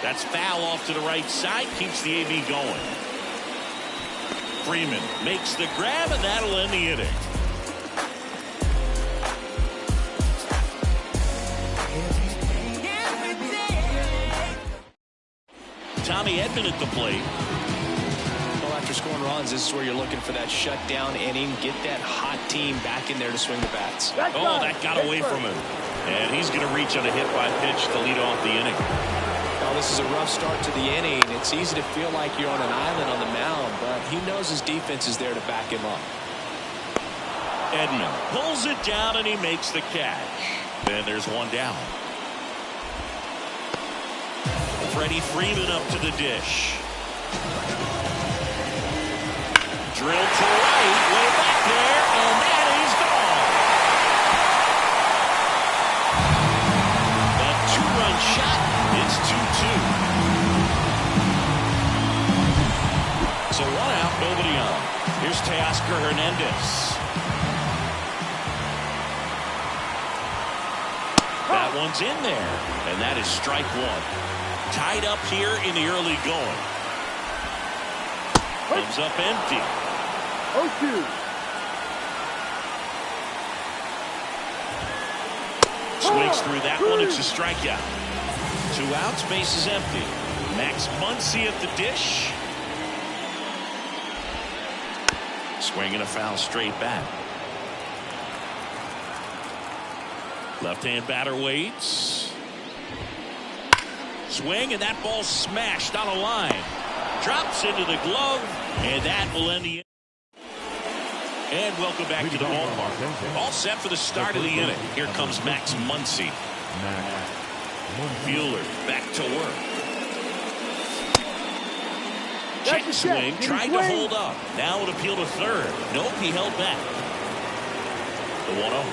That's foul off to the right side, keeps the AB going. Freeman makes the grab, and that'll end the inning. Tommy Edman at the plate. Well, after scoring runs, this is where you're looking for that shutdown inning. Get that hot team back in there to swing the bats. Oh, that got away from him. And he's going to reach on a hit by pitch to lead off the inning. Well, this is a rough start to the inning. It's easy to feel like you're on an island on the mound, but he knows his defense is there to back him up. Edman pulls it down, and he makes the catch. Then there's one down. Freddie Freeman up to the dish. Drilled to right, way back there, and that is gone. A two-run shot. It's 2-2. So one out, nobody on. Here's Teoscar Hernandez. That one's in there, and that is strike one. Tied up here in the early going. Comes up empty. 0-2. Swings through that one. It's a strikeout. 2 outs, base is empty. Max Muncy at the dish. Swinging a foul straight back. Left-hand batter waits. Swing, and that ball smashed on a line. Drops into the glove, and that will end the inning. And welcome back to the ballpark. All set for the start of the inning. Here comes Max Muncy. Bueller back to work. Check swing, tried to hold up. Now it appeal to third. Nope, he held back. The 1-0.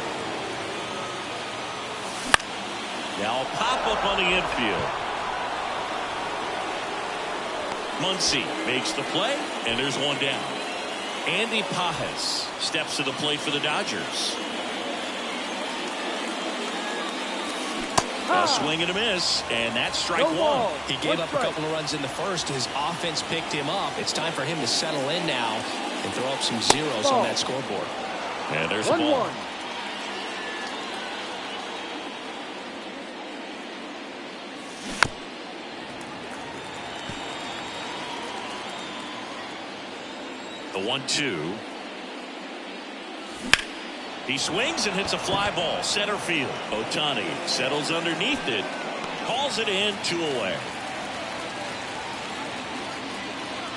Now a pop-up on the infield. Muncy makes the play, and there's one down. Andy Pajes steps to the plate for the Dodgers. A swing and a miss, and that's strike one. He gave up a couple of runs in the first. His offense picked him up. It's time for him to settle in now and throw up some zeros on that scoreboard. And there's a ball. The 1-2. He swings and hits a fly ball. Center field. Ohtani settles underneath it. Calls it in, 2 away.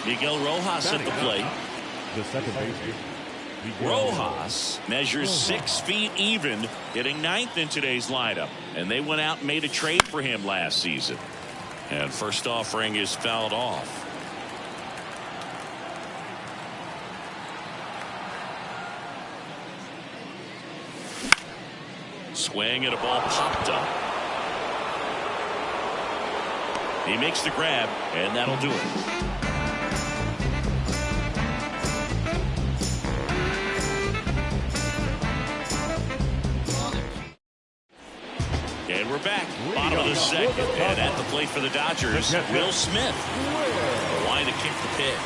Miguel Rojas at the plate. The second baseman. Rojas measures 6 feet even, hitting 9th in today's lineup. And they went out and made a trade for him last season. And first offering is fouled off. Swing and a ball popped up. He makes the grab, and that'll do it. And we're back. Bottom of the second. And at the plate for the Dodgers, Will Smith. The line to kick the pitch.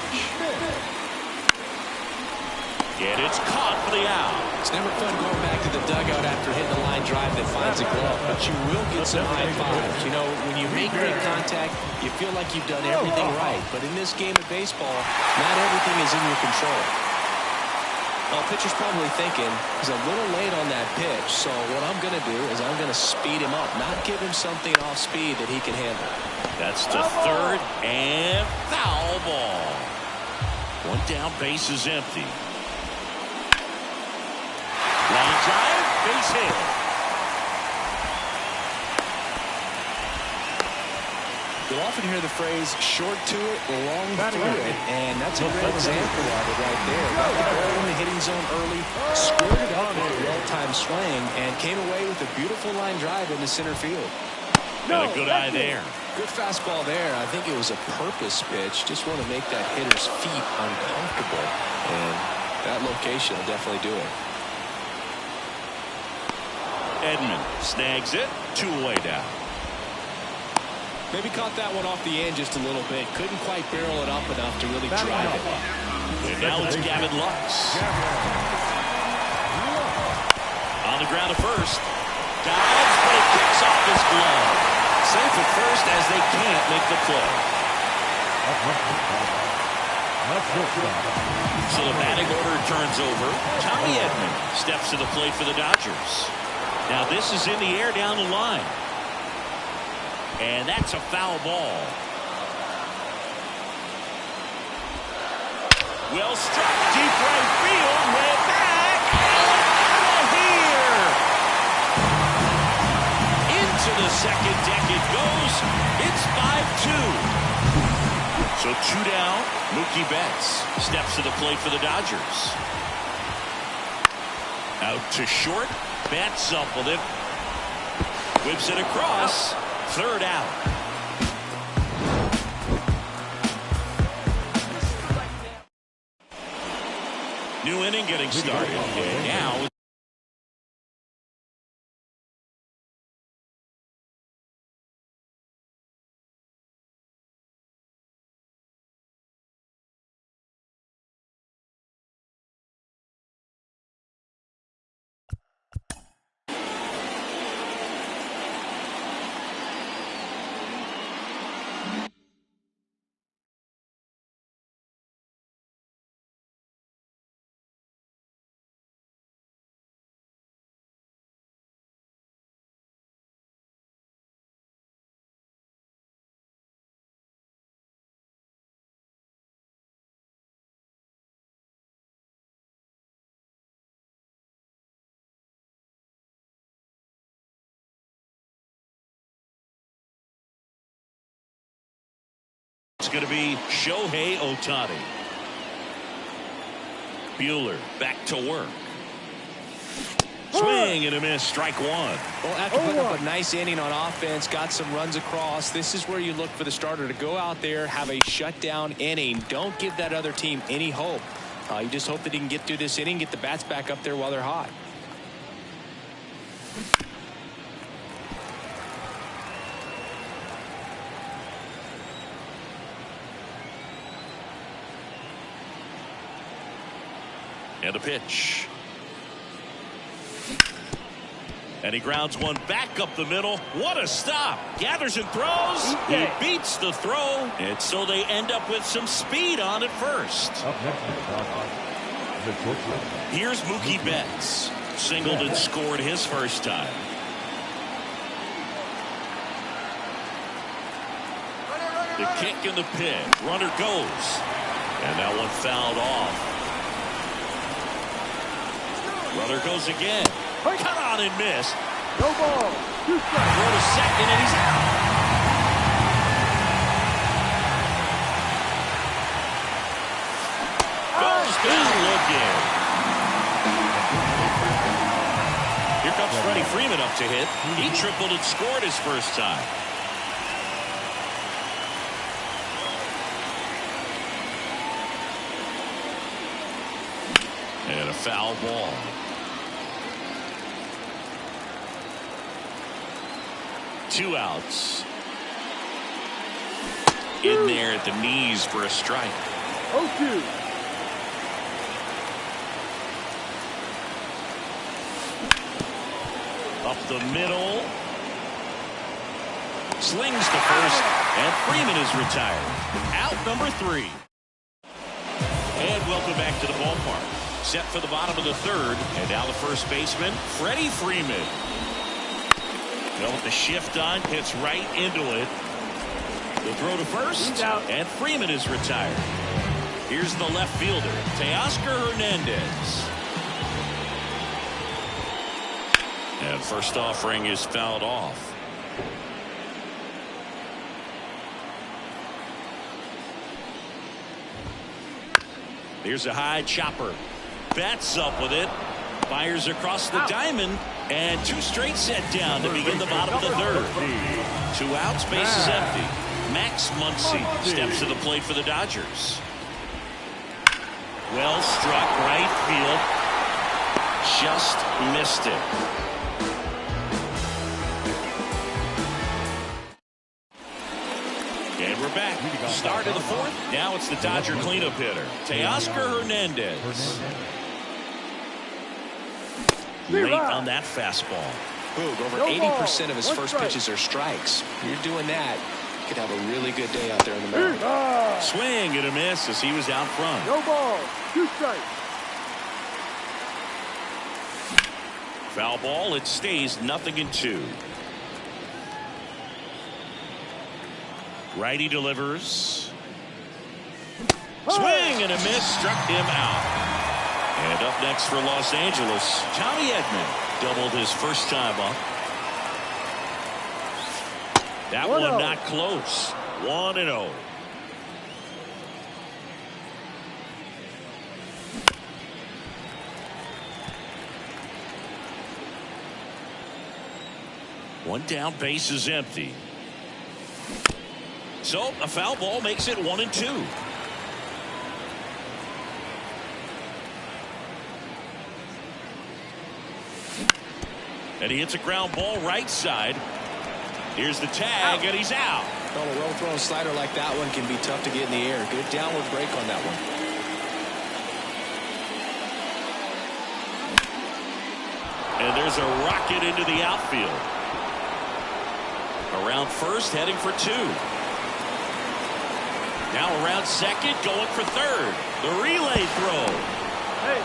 And it's caught for the out. It's never fun going back to the dugout after hitting a line drive that finds a glove, but you will get some high fives. You know, when you make great contact, you feel like you've done everything right. But in this game of baseball, not everything is in your control. Well, pitcher's probably thinking he's a little late on that pitch, so what I'm going to do is I'm going to speed him up, not give him something off speed that he can handle. That's to third, and foul ball. One down, base is empty. Line drive, base hit. You'll often hear the phrase short to it, long through it, and that's a great example of it right there. Got the ball in the hitting zone early, squared up with a well-timed swing, and came away with a beautiful line drive into center field. And a good eye there. Good fastball there. I think it was a purpose pitch. Just want to make that hitter's feet uncomfortable. And that location will definitely do it. Edman snags it. 2 away down. Maybe caught that one off the end just a little bit. Couldn't quite barrel it up enough to really drive it. And now it's Gavin Lux. On the ground at first. Dives, but it kicks off his glove. Safe at first as they can't make the play. So the batting order turns over. Tommy Edman steps to the plate for the Dodgers. Now this is in the air down the line. And that's a foul ball. Well struck, deep right field, way back, and out of here. Into the second deck it goes. It's 5-2. So 2 down. Mookie Betts steps to the plate for the Dodgers. Out to short. Betts up with it. Whips it across. 3rd out. New inning getting started. And now it's going to be Shohei Ohtani. Bueller back to work. Swing and a miss. Strike 1. Well, after putting up a nice inning on offense, got some runs across, this is where you look for the starter to go out there, have a shutdown inning. Don't give that other team any hope. You just hope that he can get through this inning, get the bats back up there while they're hot. And a pitch. And he grounds one back up the middle. What a stop. Gathers and throws. He beats the throw. And so they end up with some speed on at first. Here's Mookie Betts. Singled and scored his first time. The kick in the pit. Runner goes. And that one fouled off. Runner goes again. Cut on and miss. No ball. 2 strikes. Throw to second and he's out. Goes down looking. Here comes Freddie Freeman up to hit. He tripled and scored his first time. And a foul ball. Two outs. In there at the knees for a strike. 0-2. Up the middle. Slings to first. And Freeman is retired. Out number 3. And welcome back to the ballpark. Set for the bottom of the 3rd. And now the first baseman, Freddie Freeman. With the shift on, hits right into it. The throw to first, and Freeman is retired. Here's the left fielder, Teoscar Hernandez. And first offering is fouled off. Here's a high chopper. Betts up with it. Fires across the diamond. And two straight set down to begin the bottom of the third. 2 outs, base is empty. Max Muncy steps to the plate for the Dodgers. Well struck, right field. Just missed it. And we're back. Start of the fourth. Now it's the Dodger cleanup hitter, Teoscar Hernandez. Late on that fastball. Boog, over 80% of his first pitches are strikes. You're doing that, you could have a really good day out there in the mound. Swing and a miss as he was out front. No ball. 2 strikes. Foul ball. It stays 0-2. Righty delivers. Swing and a miss. Struck him out. And up next for Los Angeles, Tommy Edman doubled his first time up. That one not close. 1-0. One down, base is empty. So a foul ball makes it 1-2. And he hits a ground ball right side. Here's the tag, and he's out. Well, a well-thrown slider like that one can be tough to get in the air. Good downward break on that one. And there's a rocket into the outfield. Around first, heading for 2. Now around second, going for third. The relay throw. Hey.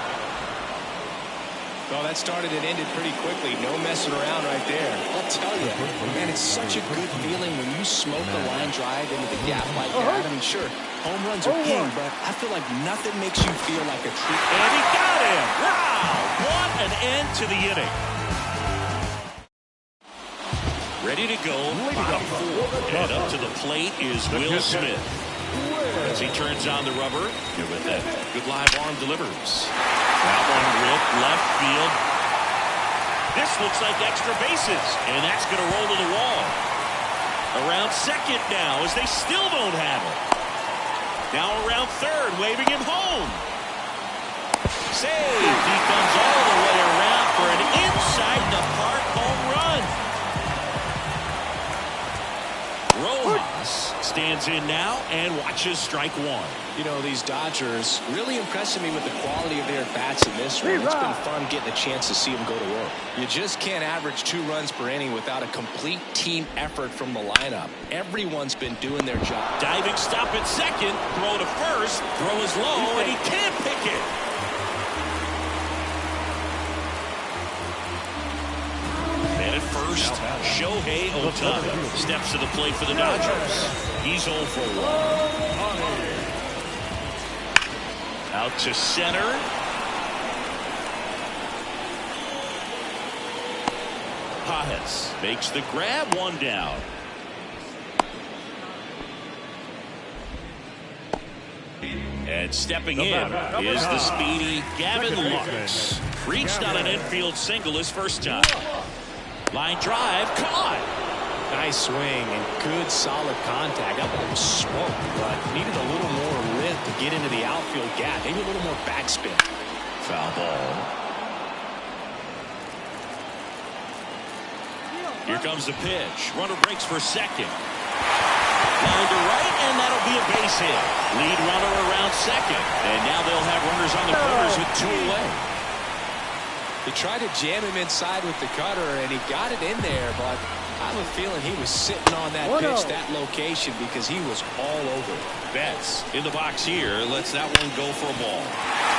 Well, that started and ended pretty quickly. No messing around right there. I'll tell you, man, it's such a good feeling when you smoke a line drive into the gap like that. I mean, sure, home runs are king, but I feel like nothing makes you feel like a true. And he got him. Wow. What an end to the inning. Ready to go. Bottom 4. And up to the plate is Will Smith. As he turns on the rubber, here with that good live arm delivers. That one ripped left field. This looks like extra bases, and that's going to roll to the wall. Around second now, as they still don't have it. Now around third, waving him home. Saved. He comes all the way around for an inside the park home run. Rojas stands in now and watches strike 1. You know, these Dodgers really impressing me with the quality of their bats in this one. It's been fun getting a chance to see them go to work. You just can't average 2 runs per inning without a complete team effort from the lineup. Everyone's been doing their job. Diving stop at second, throw to first, throw is low, and he can't pick it. And at first, Shohei Ohtani steps to the plate for the Dodgers. He's 0 for 1. Out to center. Pajes makes the grab, 1 down. And stepping in is the speedy Gavin Lux. Reached on an infield single his first time. Line drive, caught. Nice swing and good solid contact. That ball was smoked, but needed a little more lift to get into the outfield gap. Maybe a little more backspin. Foul ball. Here comes the pitch. Runner breaks for second. Line to right, and that'll be a base hit. Lead runner around second. And now they'll have runners on the corners with 2 away. He tried to jam him inside with the cutter, and he got it in there, but I have a feeling he was sitting on that pitch, that location, because he was all over it. Betts in the box here. Lets that one go for a ball.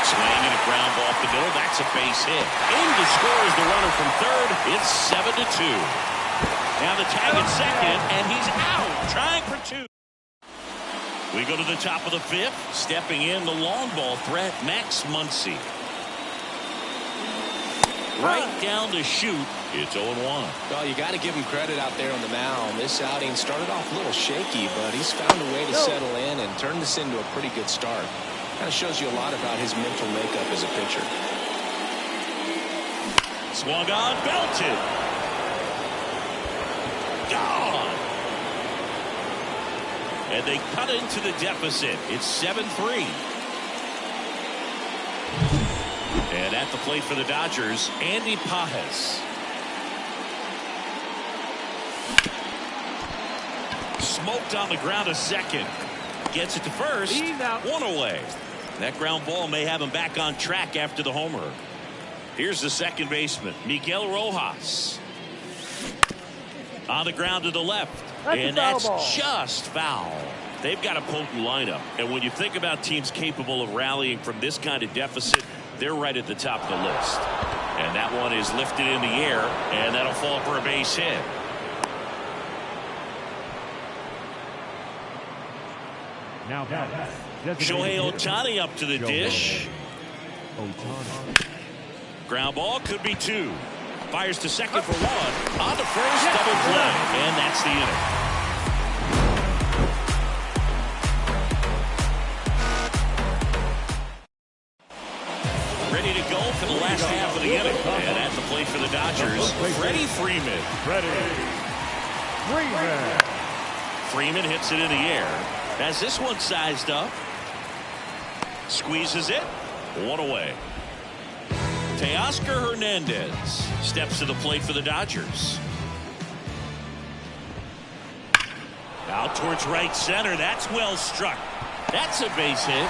Swing and a ground ball up the middle. That's a base hit. In to score is the runner from third. It's 7-2. Now the tag at second, and he's out. Trying for 2. We go to the top of the 5th. Stepping in the long ball threat, Max Muncy. Right down to shoot. It's 0-1. Well, you got to give him credit out there on the mound. This outing started off a little shaky, but he's found a way to settle in and turn this into a pretty good start. Kind of shows you a lot about his mental makeup as a pitcher. Swung on, belted. Gone. And they cut into the deficit. It's 7-3. And at the plate for the Dodgers, Andy Pages. Smoked on the ground a second. Gets it to first. One away. That ground ball may have him back on track after the homer. Here's the second baseman, Miguel Rojas. On the ground to the left. And that's just foul. They've got a potent lineup. And when you think about teams capable of rallying from this kind of deficit, they're right at the top of the list. And that one is lifted in the air, and that'll fall for a base hit. Now Shohei Ohtani up to the dish. Ground ball could be two. Fires to second for one. On to first, double play. And that's the inning. Ready to go for the last half of the inning. And at the plate for the Dodgers, Freddie Freeman. Freeman hits it in the air. Has this one sized up. Squeezes it. One away. Teoscar Hernandez steps to the plate for the Dodgers. Out towards right center. That's well struck. That's a base hit.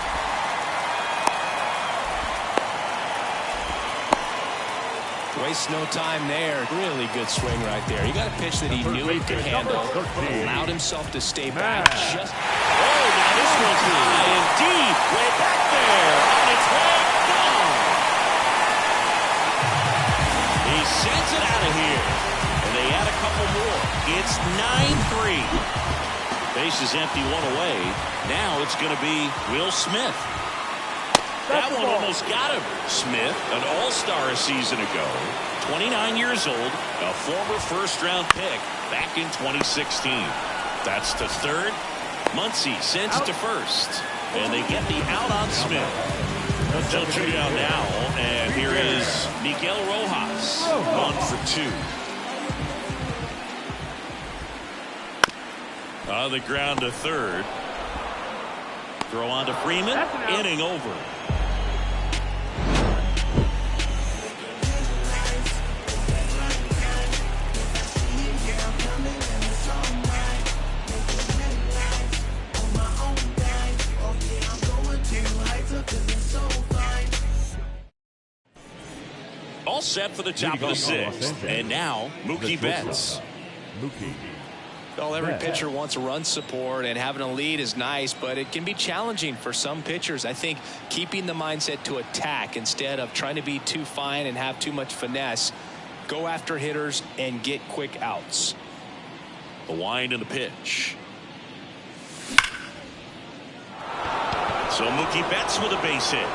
Wastes no time there. Really good swing right there. You got a pitch that he knew he could handle. Allowed himself to stay back. Just now this one's high and deep. Way back there. On its way. Gone. He sends it out of here. And they add a couple more. It's 9-3. Base is empty, one away. Now it's going to be Will Smith. That one almost got him. Smith, an all-star a season ago, 29 years old, a former first-round pick back in 2016. That's to third. Muncy sends it to first. And they get the out on Smith. Still 2 down now. And here is Miguel Rojas, 1 for 2. On the ground to third. Throw on to Freeman. Inning over. All set for the top of the sixth. And now, Mookie Betts. Well, every pitcher wants run support, and having a lead is nice, but it can be challenging for some pitchers. I think keeping the mindset to attack instead of trying to be too fine and have too much finesse. Go after hitters and get quick outs. The wind and the pitch. So Mookie Betts with a base hit.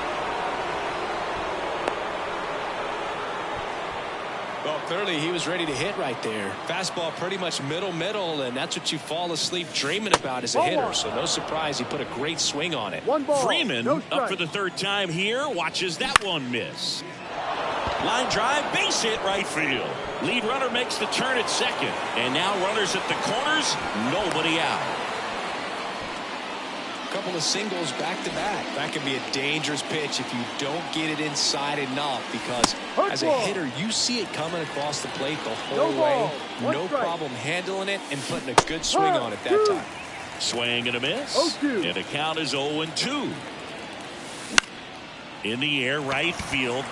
Well, clearly he was ready to hit right there. Fastball pretty much middle, and that's what you fall asleep dreaming about as a hitter. So no surprise he put a great swing on it. Freeman up for the third time here. Watches that one miss. Line drive, base hit right field. Lead runner makes the turn at second. And now runners at the corners, nobody out. Couple of singles back-to-back. That can be a dangerous pitch if you don't get it inside enough, because as a hitter you see it coming across the plate the whole way. No problem handling it and putting a good swing on it that time. Swing and a miss. And the count is 0-2. In the air, right field.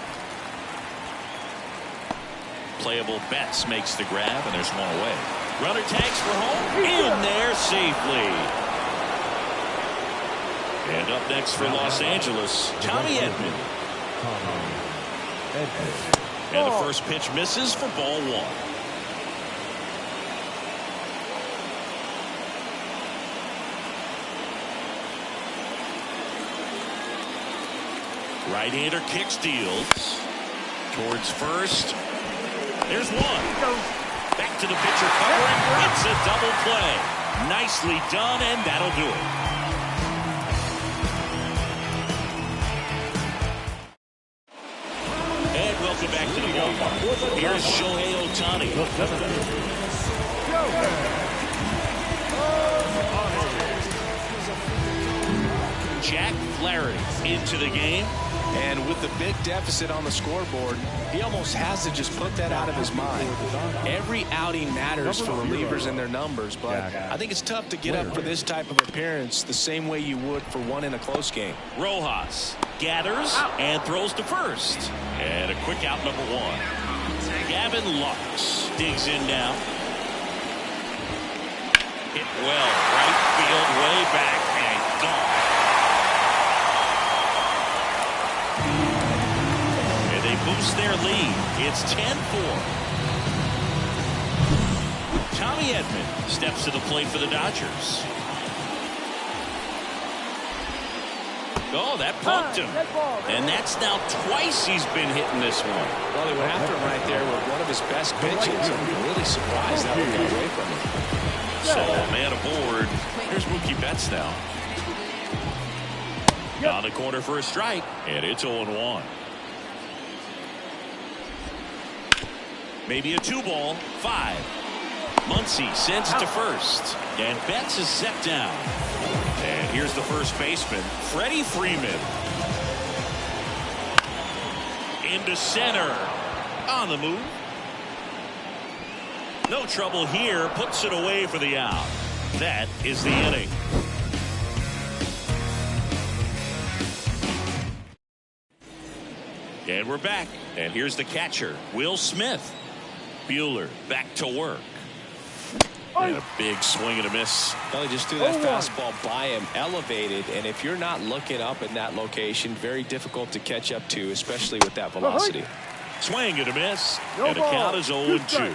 Playable Betts makes the grab, and there's one away. Runner tags for home. In there safely. And up next for Los Angeles, Tommy Edman. And the first pitch misses for ball one. Right-hander kick steals towards first. There's one. Back to the pitcher covering. It's a double play. Nicely done, and that'll do it. it back to the ballpark. Here's Shohei Ohtani. Jack Flaherty into the game. And with the big deficit on the scoreboard, he almost has to just put that out of his mind. Every outing matters for relievers and their numbers, but I think it's tough to get up for this type of appearance the same way you would for one in a close game. Rojas gathers and throws to first. And a quick out, number one. Gavin Lux digs in now. Hit well, right field, way back, and gone. Boosts their lead. It's 10-4. Tommy Edman steps to the plate for the Dodgers. Oh, that bumped him. And that's now twice he's been hitting this one. Well, he went after him right there with one of his best pitches. I'm really surprised that one got away from him. So, man aboard. Here's Mookie Betts now. On the corner for a strike, and it's 0-1. Maybe a 2-ball, 5. Muncy sends it to first, and Betts is set down. And here's the first baseman, Freddie Freeman. Into center, on the move. No trouble here, puts it away for the out. That is the inning. And we're back, and here's the catcher, Will Smith. Bueller back to work. And a big swing and a miss. Well, he just threw that fastball by him, elevated, and if you're not looking up in that location, very difficult to catch up to, especially with that velocity. Swing and a miss, and the count is 0-2.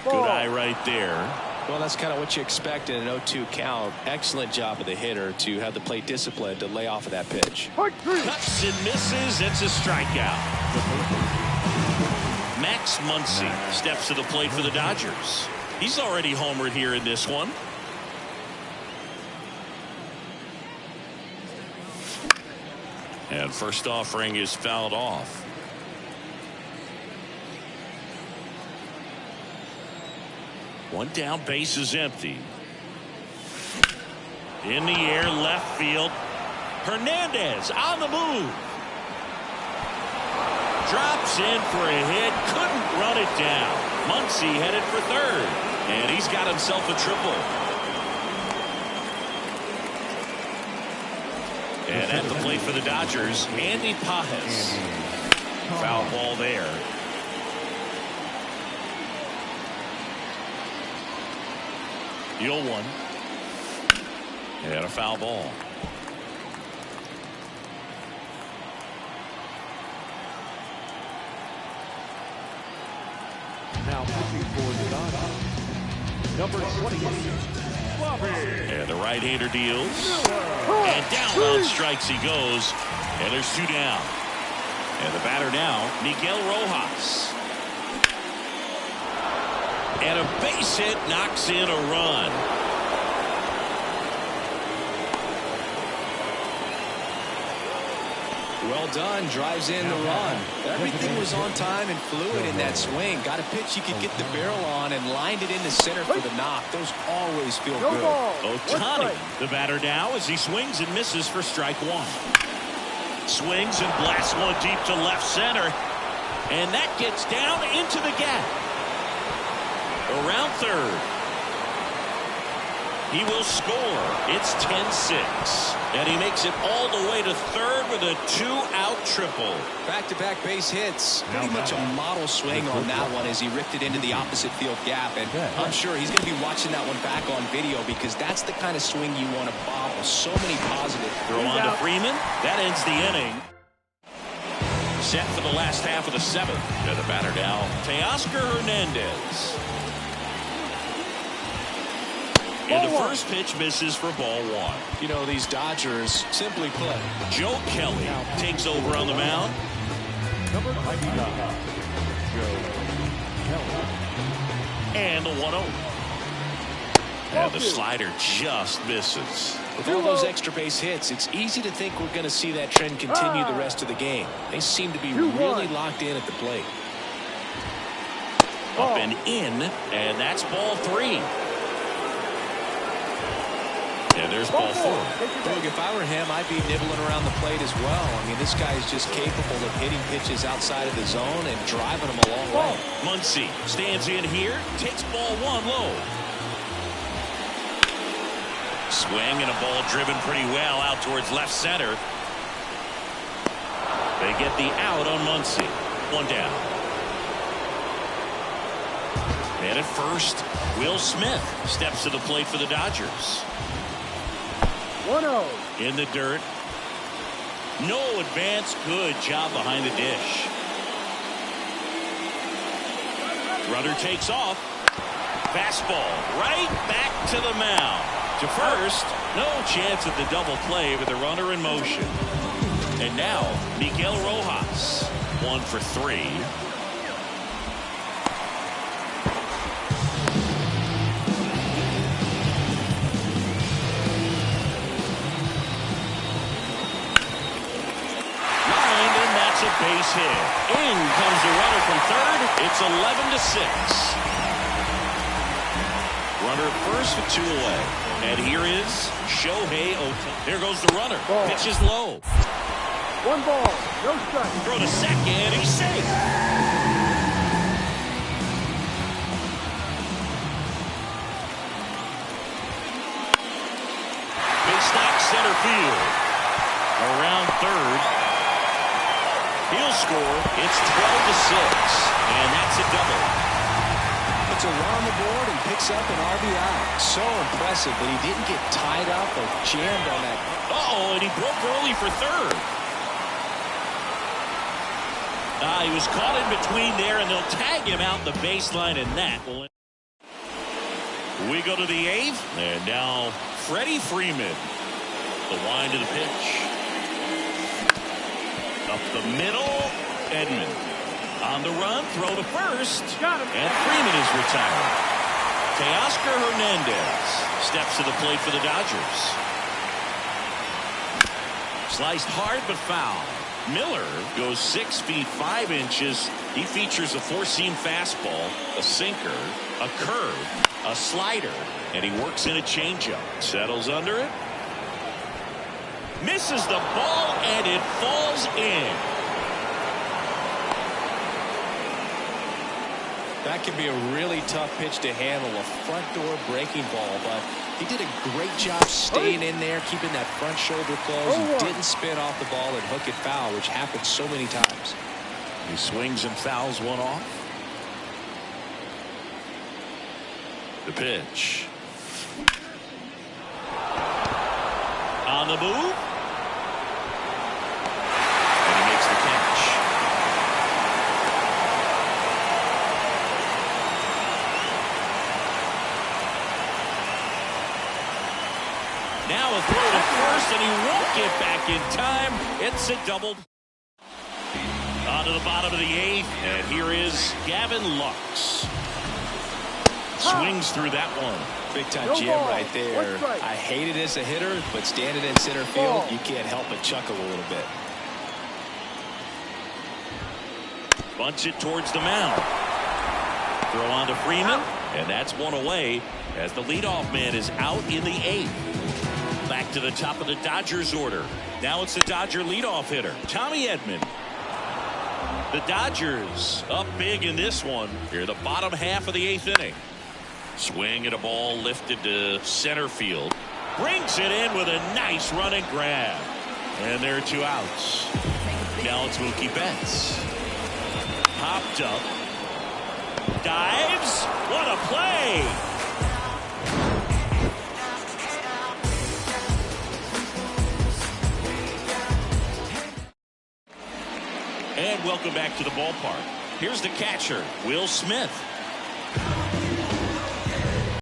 Good eye right there. Well, that's kind of what you expect in an 0-2 count. Excellent job of the hitter to have the plate discipline to lay off of that pitch. Cuts and misses. It's a strikeout. Max Muncy steps to the plate for the Dodgers. He's already homered here in this one. And first offering is fouled off. One down, base is empty. In the air, left field. Hernandez on the move. Drops in for a hit. Couldn't run it down. Muncy headed for third. And he's got himself a triple. And at the plate for the Dodgers, Andy Pajes. Foul ball there. The 0-1. And a foul ball. Now pitching for the Dodgers, number 28. And the right-hander deals. And down on strikes he goes. And there's 2 down. And the batter now, Miguel Rojas. And a base hit knocks in a run. Well done, drives in the run. Everything was on time and fluid in that swing. Got a pitch you could get the barrel on and lined it into center for the knock. Those always feel good. Ohtani, the batter now, as he swings and misses for strike 1. Swings and blasts one deep to left center. And that gets down into the gap. Around third. He will score. It's 10-6. And he makes it all the way to third with a 2-out triple. Back-to-back base hits. Pretty much a model swing on that one as he ripped it into the opposite field gap. And I'm sure he's going to be watching that one back on video because that's the kind of swing you want to bobble. So many positives. Throw on to Freeman. That ends the inning. Set for the last half of the 7th. And the batter now, Teoscar Hernandez. And the first pitch misses for ball 1. You know, these Dodgers, simply put. Joe Kelly takes over on the mound. Number 99, Joe Kelly. And the 1-0. And the slider just misses. With all those extra base hits, it's easy to think we're going to see that trend continue the rest of the game. They seem to be really locked in at the plate. Up and in, and that's ball 3. And there's ball 4. Look, if I were him, I'd be nibbling around the plate as well. I mean, this guy is just capable of hitting pitches outside of the zone and driving them a long way. Muncy stands in here, takes ball 1 low. Swing and a ball driven pretty well out towards left center. They get the out on Muncy. 1 down. And at first, Will Smith steps to the plate for the Dodgers. 1-0. In the dirt. No advance. Good job behind the dish. Runner takes off. Fastball right back to the mound. To first. No chance at the double play with the runner in motion. And now Miguel Rojas. 1 for 3. Base hit. In comes the runner from third. It's 11-6. Runner at first with 2 away. And here is Shohei Ohtani. There goes the runner. Ball. Pitch is low. 1 ball, no strike. Throw to second. He's safe. Big stock center field. Around third. He'll score. It's 12-6, and that's a double. Puts a run on the board and picks up an RBI. So impressive that he didn't get tied up or jammed on that. Uh-oh, and he broke early for third. He was caught in between there, and they'll tag him out the baseline, and that will. We go to the 8th, and now Freddie Freeman. The wind of the pitch. Up the middle, Edman. On the run, throw to first. Got him. And Freeman is retired. Teoscar Hernandez steps to the plate for the Dodgers. Sliced hard but foul. Miller goes 6 feet 5 inches. He features a 4-seam fastball, a sinker, a curve, a slider, and he works in a changeup. Settles under it. Misses the ball, and it falls in. That can be a really tough pitch to handle, a front door breaking ball, but he did a great job staying in there, keeping that front shoulder closed. He didn't spin off the ball and hook it foul, which happens so many times. He swings and fouls one off. The pitch. On the move. Now a throw to first, and he won't get back in time. It's a double. On to the bottom of the 8th, and here is Gavin Lux. Swings through that one. Big time Jim right there. I hate it as a hitter, but standing in center field, you can't help but chuckle a little bit. Bunch it towards the mound. Throw on to Freeman, and that's one away as the leadoff man is out in the 8th. Back to the top of the Dodgers order. Now it's the Dodger leadoff hitter, Tommy Edman. The Dodgers up big in this one. Here, the bottom half of the 8th inning. Swing at a ball lifted to center field. Brings it in with a nice run and grab. And there are 2 outs. Now it's Mookie Betts. Popped up. Dives. What a play. And welcome back to the ballpark. Here's the catcher, Will Smith.